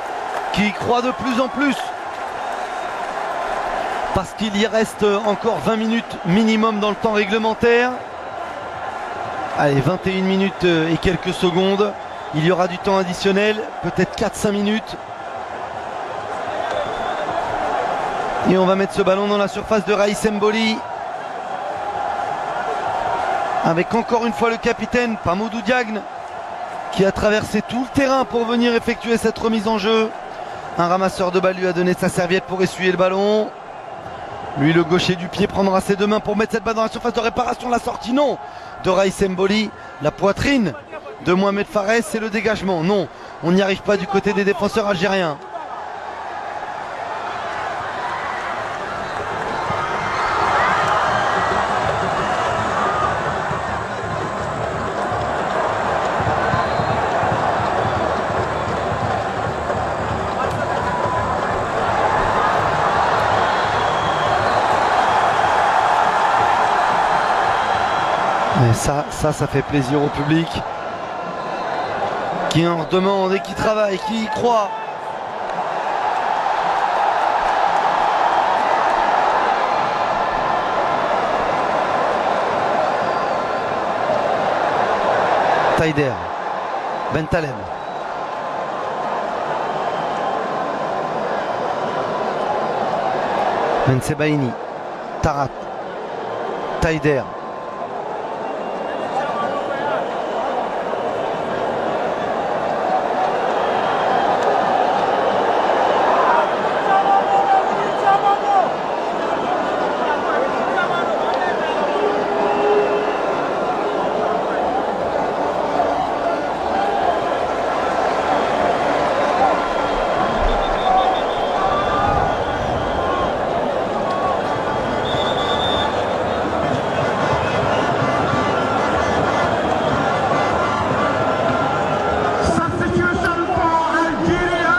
qui y croit de plus en plus. Parce qu'il y reste encore 20 minutes minimum dans le temps réglementaire. Allez, 21 minutes et quelques secondes. Il y aura du temps additionnel, peut-être 4-5 minutes. Et on va mettre ce ballon dans la surface de Raïs Mboli. Avec encore une fois le capitaine Pamoudou Diagne, qui a traversé tout le terrain pour venir effectuer cette remise en jeu. Un ramasseur de balle lui a donné sa serviette pour essuyer le ballon. Lui, le gaucher du pied, prendra ses deux mains pour mettre cette balle dans la surface de réparation. La sortie, non, de Raïs Mboli. La poitrine de Mohamed Fares et le dégagement. Non, on n'y arrive pas du côté des défenseurs algériens. Et ça fait plaisir au public qui en demande et qui travaille, qui y croit. Taider, Bentaleb. Bensebaini, Tarat, Taider.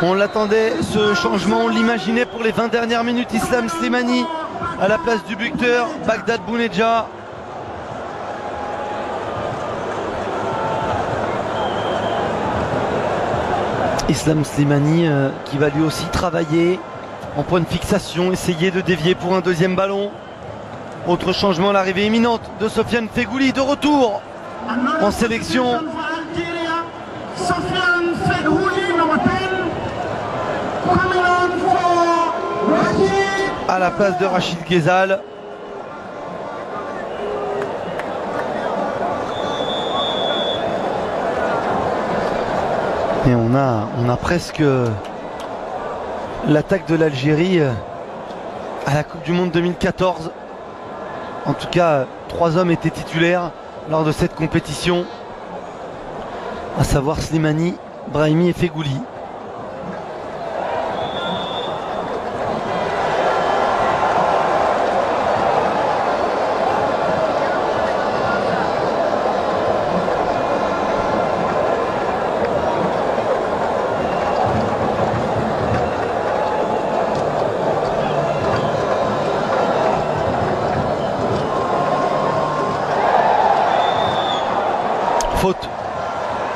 On l'attendait, ce changement, on l'imaginait pour les 20 dernières minutes. Islam Slimani à la place du buteur, Bagdad Bounedjah. Islam Slimani qui va lui aussi travailler en point de fixation, essayer de dévier pour un deuxième ballon. Autre changement, l'arrivée imminente de Sofiane Feghouli, de retour en sélection. Sofiane Feghouli, number 10, coming on for Rachid. À la place de Rachid Ghezal. Et on a presque l'attaque de l'Algérie à la Coupe du Monde 2014. En tout cas, 3 hommes étaient titulaires lors de cette compétition, à savoir Slimani, Brahimi et Fegouli. Faute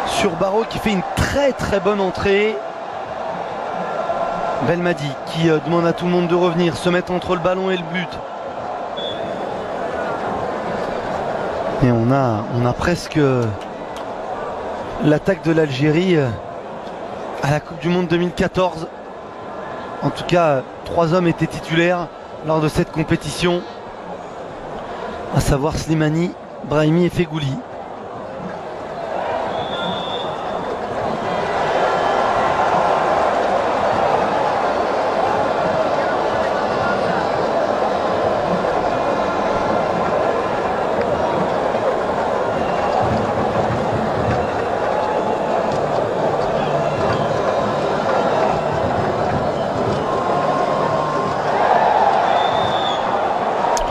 sur Barraud qui fait une très bonne entrée. Belmadi qui demande à tout le monde de revenir, se mettre entre le ballon et le but. Et on a presque l'attaque de l'Algérie à la Coupe du Monde 2014. En tout cas, 3 hommes étaient titulaires lors de cette compétition, à savoir Slimani, Brahimi et Fegouli.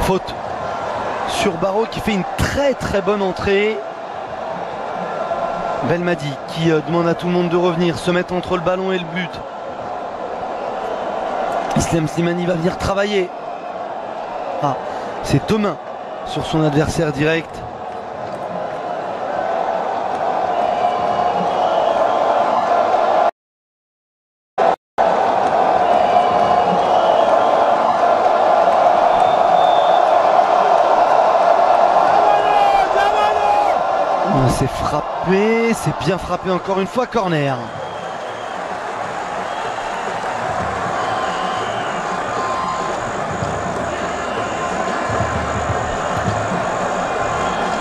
Faute sur Barraud qui fait une très bonne entrée. Belmadi qui demande à tout le monde de revenir, se mettre entre le ballon et le but. Islam Slimani va venir travailler. Ah, c'est deux mains sur son adversaire direct. C'est frappé, c'est bien frappé encore une fois, corner.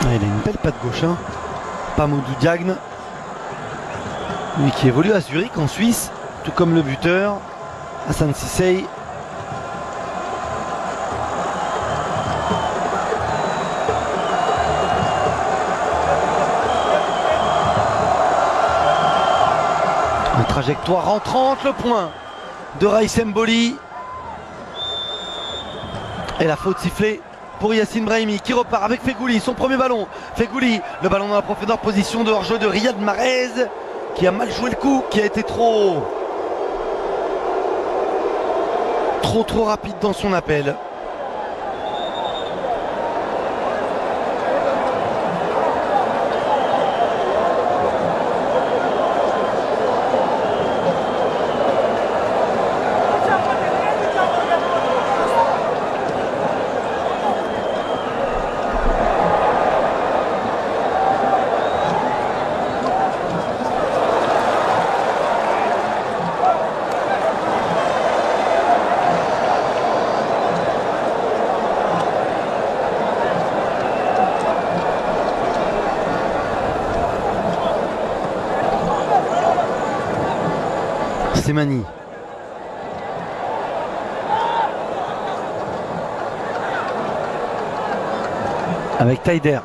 Il a une belle patte gauche, hein. Pamoudou Diagne, lui qui évolue à Zurich en Suisse, tout comme le buteur Hassan Cissé. Trajectoire rentrante, le point de Raïs Mboli. Et la faute sifflée pour Yacine Brahimi qui repart avec Fegouli, son premier ballon. Fegouli, le ballon dans la profondeur, position de hors-jeu de Riyad Mahrez qui a mal joué le coup, qui a été trop rapide dans son appel. Slimani. Avec Taider.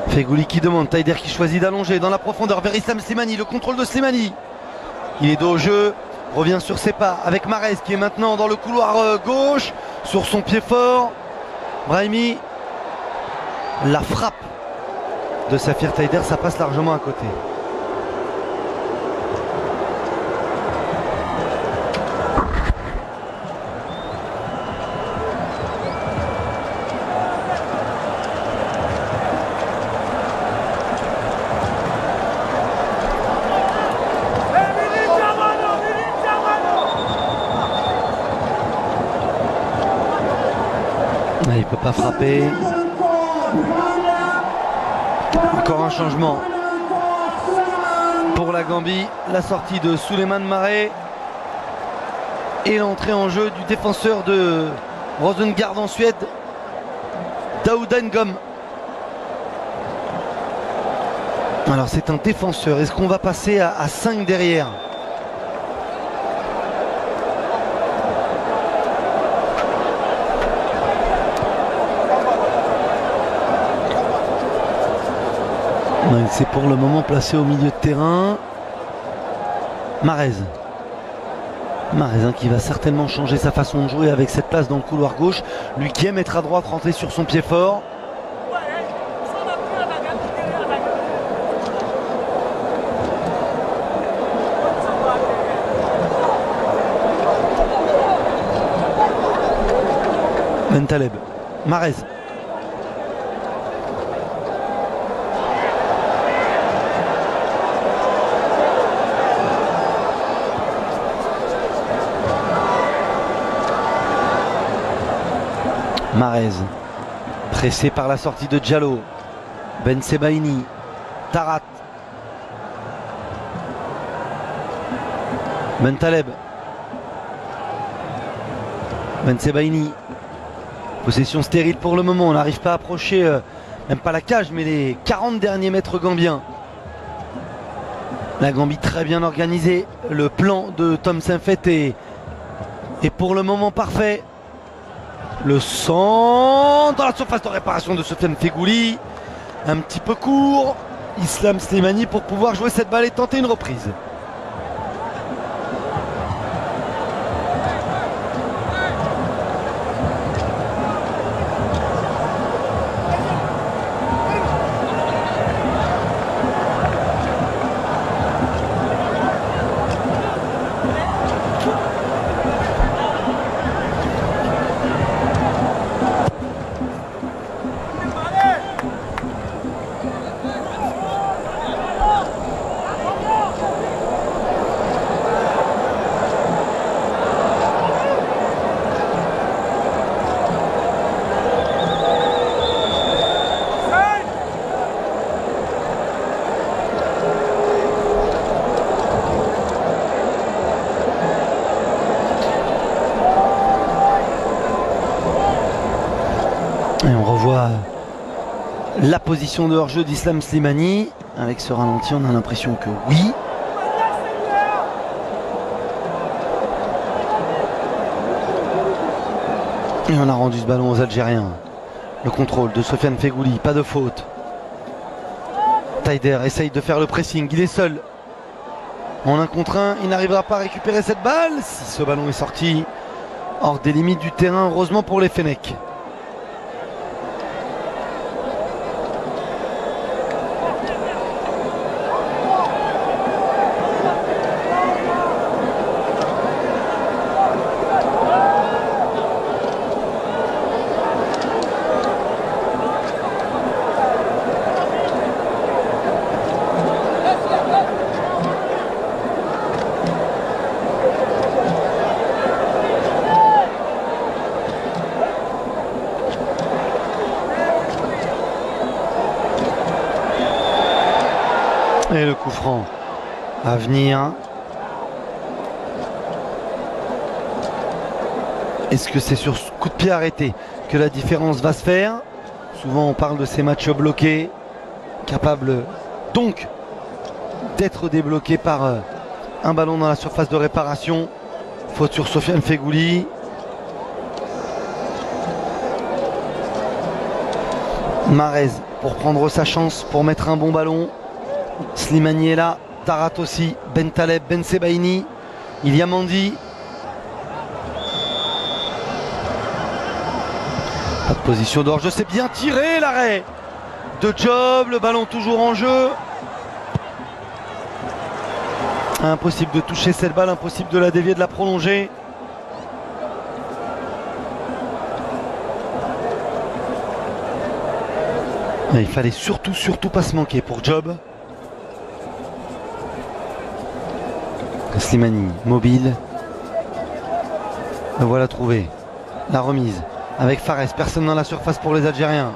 Fegouli qui demande, Taider qui choisit d'allonger dans la profondeur vers Islam Slimani, le contrôle de Slimani. Il est dos au jeu, revient sur ses pas avec Mahrez qui est maintenant dans le couloir gauche, sur son pied fort. Brahimi, la frappe de Safir Taider, ça passe largement à côté. Il ne peut pas frapper. Encore un changement pour la Gambie. La sortie de Souleymane Mahrez et l'entrée en jeu du défenseur de Rosengard en Suède, Daouda Ngom. Alors c'est un défenseur. Est-ce qu'on va passer à 5 derrière ? C'est pour le moment placé au milieu de terrain. Marez. Marez qui va certainement changer sa façon de jouer avec cette place dans le couloir gauche. Lui qui aime être à droite, rentrer sur son pied fort. Bentaleb. Marez. Marez, pressé par la sortie de Diallo. Ben Sebaini, Tarat, Bentaleb, Ben Sebaini. Possession stérile pour le moment, on n'arrive pas à approcher, même pas la cage, mais les 40 derniers mètres gambiens. La Gambie très bien organisée, le plan de Tom Saintfiet est pour le moment parfait. Le centre dans la surface de réparation de Sofiane Feghouli. Un petit peu court. Islam Slimani pour pouvoir jouer cette balle et tenter une reprise. Et on revoit la position de hors-jeu d'Islam Slimani. Avec ce ralenti, on a l'impression que oui. Et on a rendu ce ballon aux Algériens. Le contrôle de Sofiane Feghouli, pas de faute. Taider essaye de faire le pressing, il est seul. En 1 contre 1, il n'arrivera pas à récupérer cette balle. Si ce ballon est sorti hors des limites du terrain, heureusement pour les Fennecs. Et le coup franc à venir. Est-ce que c'est sur ce coup de pied arrêté que la différence va se faire? Souvent on parle de ces matchs bloqués, capables donc d'être débloqués par un ballon dans la surface de réparation. Faute sur Sofiane Feghouli. Marez pour prendre sa chance, pour mettre un bon ballon. Slimani est là, Tarat aussi, Bentaleb, Ben Sebaini, il y a Mandi. Pas de position d'hors jeu, c'est bien tiré l'arrêt de Job, le ballon toujours en jeu. Impossible de toucher cette balle, impossible de la dévier, de la prolonger. Et il fallait surtout pas se manquer pour Job. Slimani, mobile. Le voilà trouvé. La remise avec Fares, personne dans la surface pour les Algériens.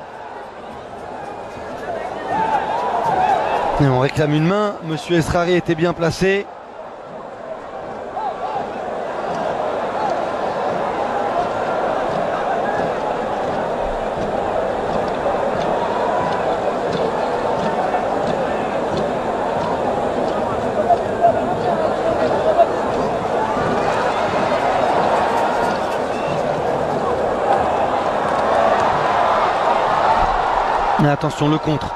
Et on réclame une main. Monsieur Esrari était bien placé. Mais attention, le contre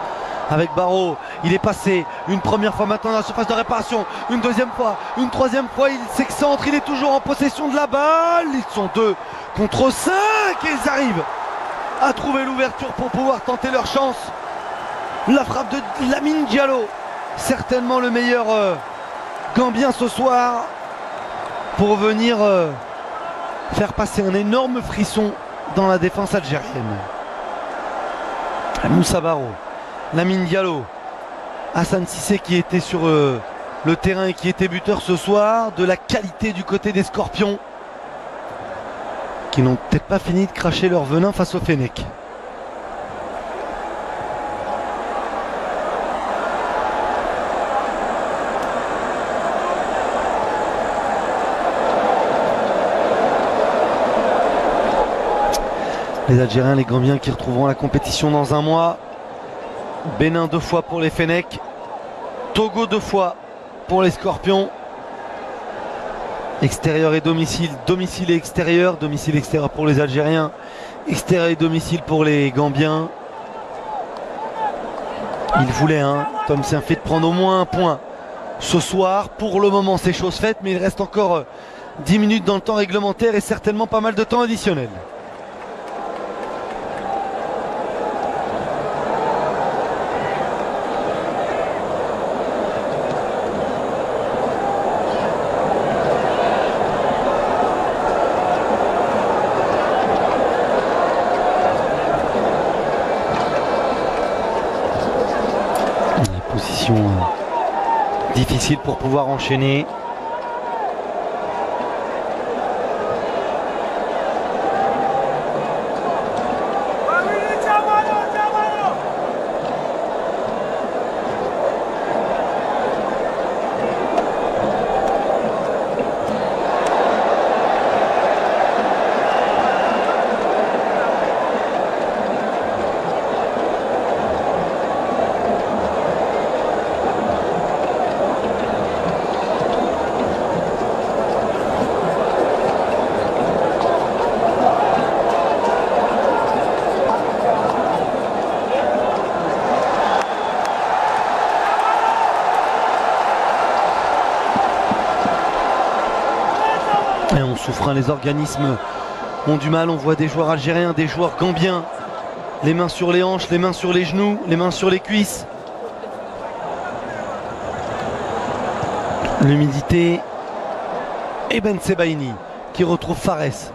avec Barreau. Il est passé une première fois maintenant dans la surface de réparation, une deuxième fois, une troisième fois, il s'excentre, il est toujours en possession de la balle. Ils sont 2 contre 5 et ils arrivent à trouver l'ouverture pour pouvoir tenter leur chance. La frappe de Lamine Diallo, certainement le meilleur Gambien ce soir, pour venir faire passer un énorme frisson dans la défense algérienne. Moussa Barreau, Lamine Diallo, Hassan Cissé qui était sur le terrain et qui était buteur ce soir. De la qualité du côté des Scorpions, qui n'ont peut-être pas fini de cracher leur venin face au Fennec. Les Algériens, les Gambiens qui retrouveront la compétition dans un mois. Bénin 2 fois pour les Fennecs. Togo 2 fois pour les Scorpions. Extérieur et domicile, domicile et extérieur. Domicile extérieur pour les Algériens. Extérieur et domicile pour les Gambiens. Il voulait Tom s'est fait de prendre au moins un point ce soir. Pour le moment c'est chose faite, mais il reste encore 10 minutes dans le temps réglementaire et certainement pas mal de temps additionnel. Difficile pour pouvoir enchaîner. Et on souffre, les organismes ont du mal, on voit des joueurs algériens, des joueurs gambiens, les mains sur les hanches, les mains sur les genoux, les mains sur les cuisses. L'humidité. Et Ben Sebaini qui retrouve Fares.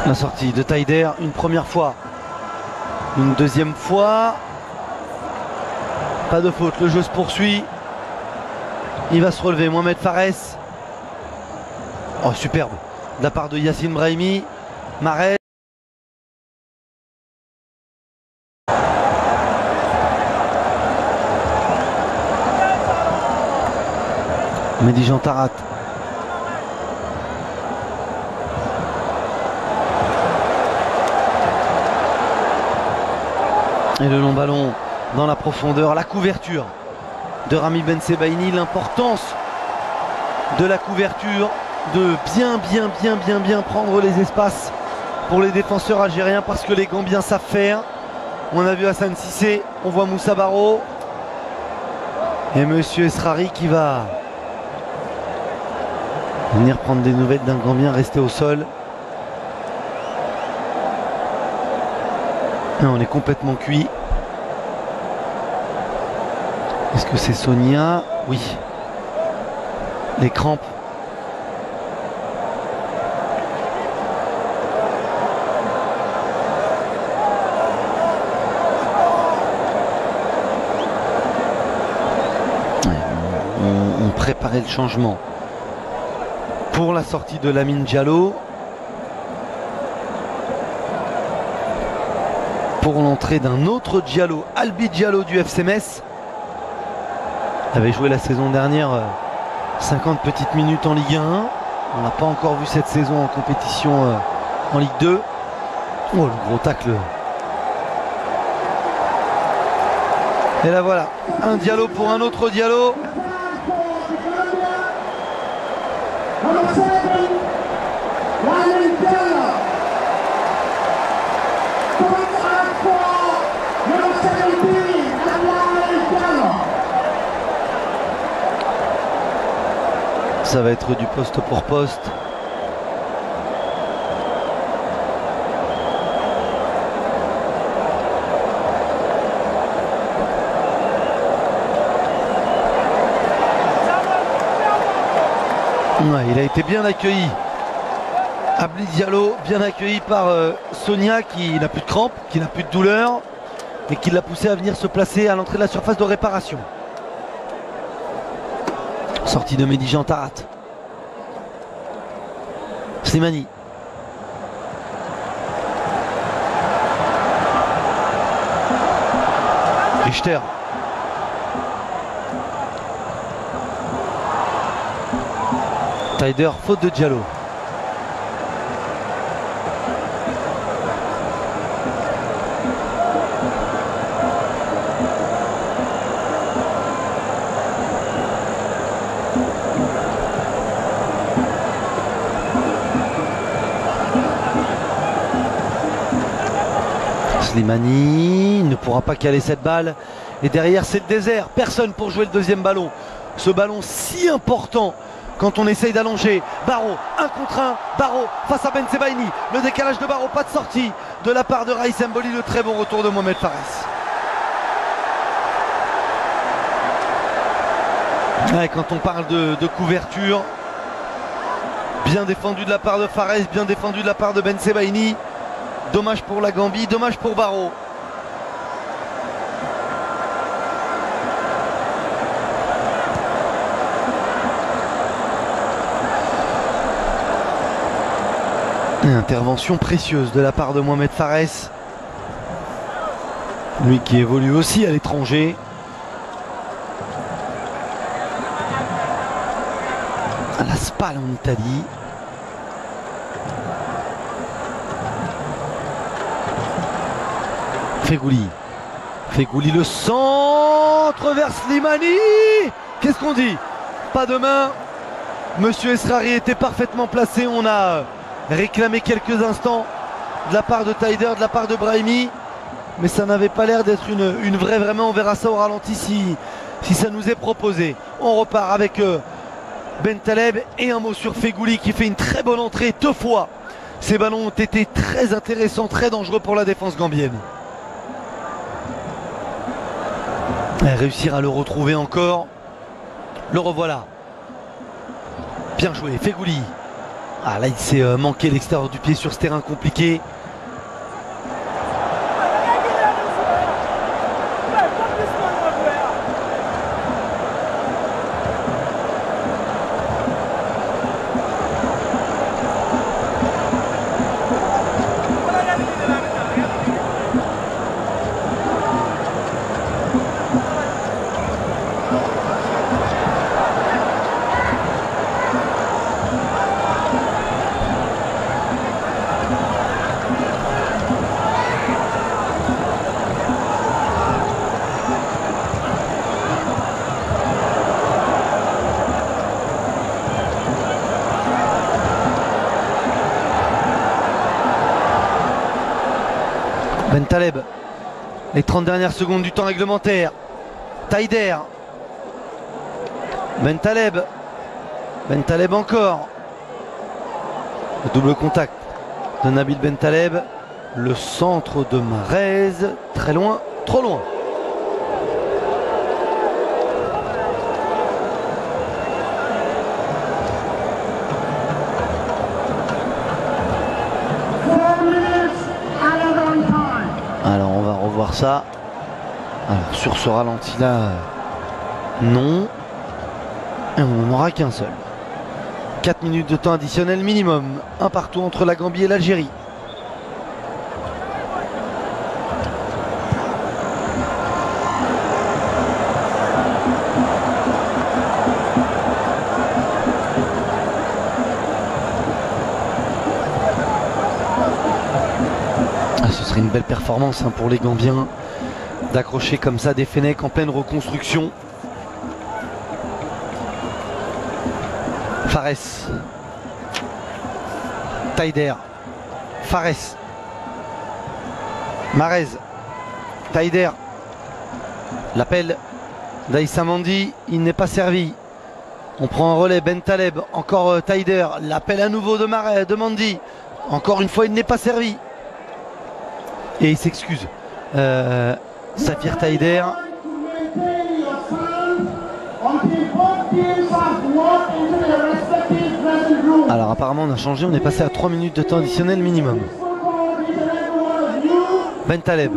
La sortie de Taider, une première fois, une deuxième fois, pas de faute, le jeu se poursuit, il va se relever, Mohamed Fares, oh superbe, de la part de Yassine Brahimi, Mahrez, Mehdi Jean Tarat. Et le long ballon dans la profondeur, la couverture de Rami Ben Sebaini, l'importance de la couverture, de bien prendre les espaces pour les défenseurs algériens parce que les Gambiens savent faire. On a vu Hassan Cissé, on voit Moussa Barreau et Monsieur Esrari qui va venir prendre des nouvelles d'un Gambien resté au sol. On est complètement cuit. Est-ce que c'est Sonia? Oui. Les crampes. On préparait le changement pour la sortie de Lamine Diallo. Pour l'entrée d'un autre Diallo, Albi Diallo du FC Metz. Il avait joué la saison dernière 50 petites minutes en Ligue 1. On n'a pas encore vu cette saison en compétition en Ligue 2. Oh, le gros tacle. Et là voilà, un Diallo pour un autre Diallo. Ça va être du poste pour poste. Ouais, il a été bien accueilli. Abli Diallo, bien accueilli par Sonia qui n'a plus de crampes, qui n'a plus de douleur et qui l'a poussé à venir se placer à l'entrée de la surface de réparation. Sortie de Mehdi Jean Tarat. Slimani. Richter. Taider, faute de Diallo. Slimani ne pourra pas caler cette balle. Et derrière c'est le désert, personne pour jouer le deuxième ballon. Ce ballon si important quand on essaye d'allonger. Barreau, 1 contre 1, Barreau face à Ben Sebaini. Le décalage de Barreau, pas de sortie de la part de Raïs Mboli. Le très bon retour de Mohamed Fares. Ouais, quand on parle de couverture, bien défendu de la part de Fares, bien défendu de la part de Ben Sebaini. Dommage pour la Gambie, dommage pour Barreau. Une intervention précieuse de la part de Mohamed Fares. Lui qui évolue aussi à l'étranger. À la Spal en Italie. Fegouli le centre vers Slimani. Qu'est-ce qu'on dit? Pas de main. Monsieur Esrari était parfaitement placé. On a réclamé quelques instants de la part de Taider, de la part de Brahimi. Mais ça n'avait pas l'air d'être une vraie main. On verra ça au ralenti si ça nous est proposé. On repart avec Bentaleb et un mot sur Fegouli qui fait une très bonne entrée 2 fois. Ces ballons ont été très intéressants, très dangereux pour la défense gambienne. Réussir à le retrouver encore. Le revoilà. Bien joué, Fegouli. Ah là il s'est manqué l'extérieur du pied sur ce terrain compliqué. Bentaleb, les 30 dernières secondes du temps réglementaire. Taider. Bentaleb encore. Le double contact de Nabil Bentaleb. Le centre de Mahrez. Très loin, trop loin. Ça. Alors sur ce ralenti là, non. Et on n'en aura qu'un seul. 4 minutes de temps additionnel minimum. Un partout entre la Gambie et l'Algérie. serait une belle performance pour les Gambiens d'accrocher comme ça des Fennecs en pleine reconstruction. Fares, Taider, Fares, Marez, Taider, l'appel d'Aïssa Mandi, il n'est pas servi. On prend un relais, Ben Taleb, encore Taider, l'appel à nouveau de Marez, de Mandi, encore une fois il n'est pas servi. Et il s'excuse. Safir Taider. Alors apparemment on a changé, on est passé à 3 minutes de temps additionnel minimum. Ben Taleb.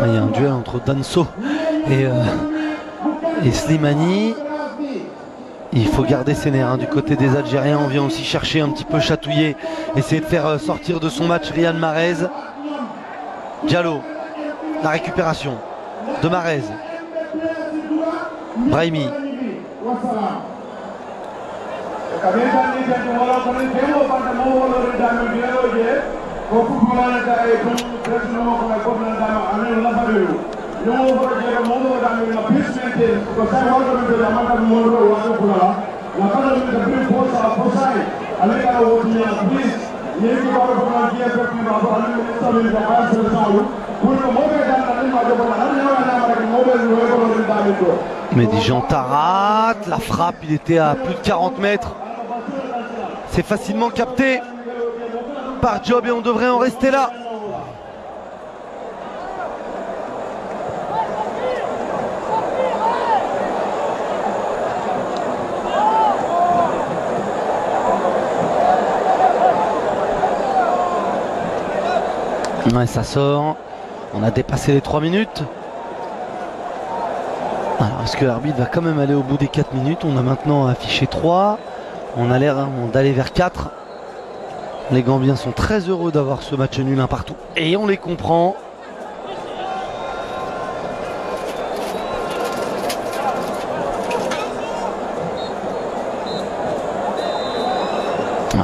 Il y a un duel entre Danso et Slimani. Il faut garder ses nerfs du côté des Algériens. On vient aussi chercher un petit peu chatouiller, essayer de faire sortir de son match Riyad Mahrez. Diallo, la récupération de Mahrez. Brahimi. Mehdi Jean Tarat, la frappe, il était à plus de 40 mètres. C'est facilement capté par Job et on devrait en rester là. Ouais, ça sort. On a dépassé les 3 minutes. Alors, est-ce que l'arbitre va quand même aller au bout des 4 minutes? On a maintenant affiché 3. On a l'air d'aller vers 4. Les Gambiens sont très heureux d'avoir ce match nul un partout. Et on les comprend.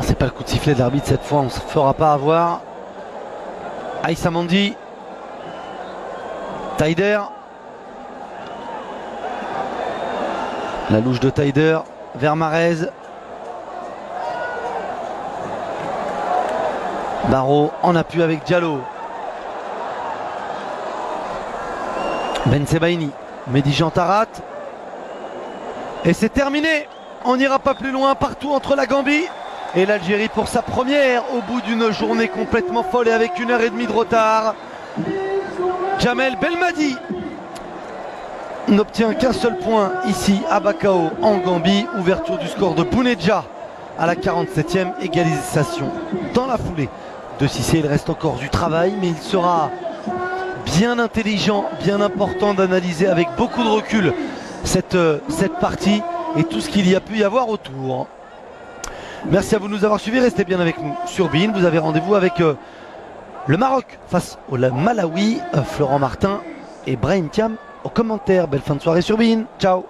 C'est pas le coup de sifflet de l'arbitre cette fois, on ne se fera pas avoir. Aïssa Mandi, Taider, la louche de Taider vers Mahrez, Barreau en appui avec Diallo, Ben Sebaini, Mehdi Jean Tarat, et c'est terminé. On n'ira pas plus loin, partout entre la Gambie et l'Algérie pour sa première au bout d'une journée complètement folle et avec 1h30 de retard. Jamel Belmadi n'obtient qu'un seul point ici à Bakau en Gambie. Ouverture du score de Bounedjah à la 47e, égalisation dans la foulée de Cissé. Il reste encore du travail, mais il sera bien intelligent, bien important d'analyser avec beaucoup de recul cette partie et tout ce qu'il y a pu y avoir autour. Merci à vous de nous avoir suivis, restez bien avec nous sur beIN. Vous avez rendez-vous avec le Maroc face au Malawi. Florent Martin et Brahim Thiam aux commentaires. Belle fin de soirée sur beIN, ciao.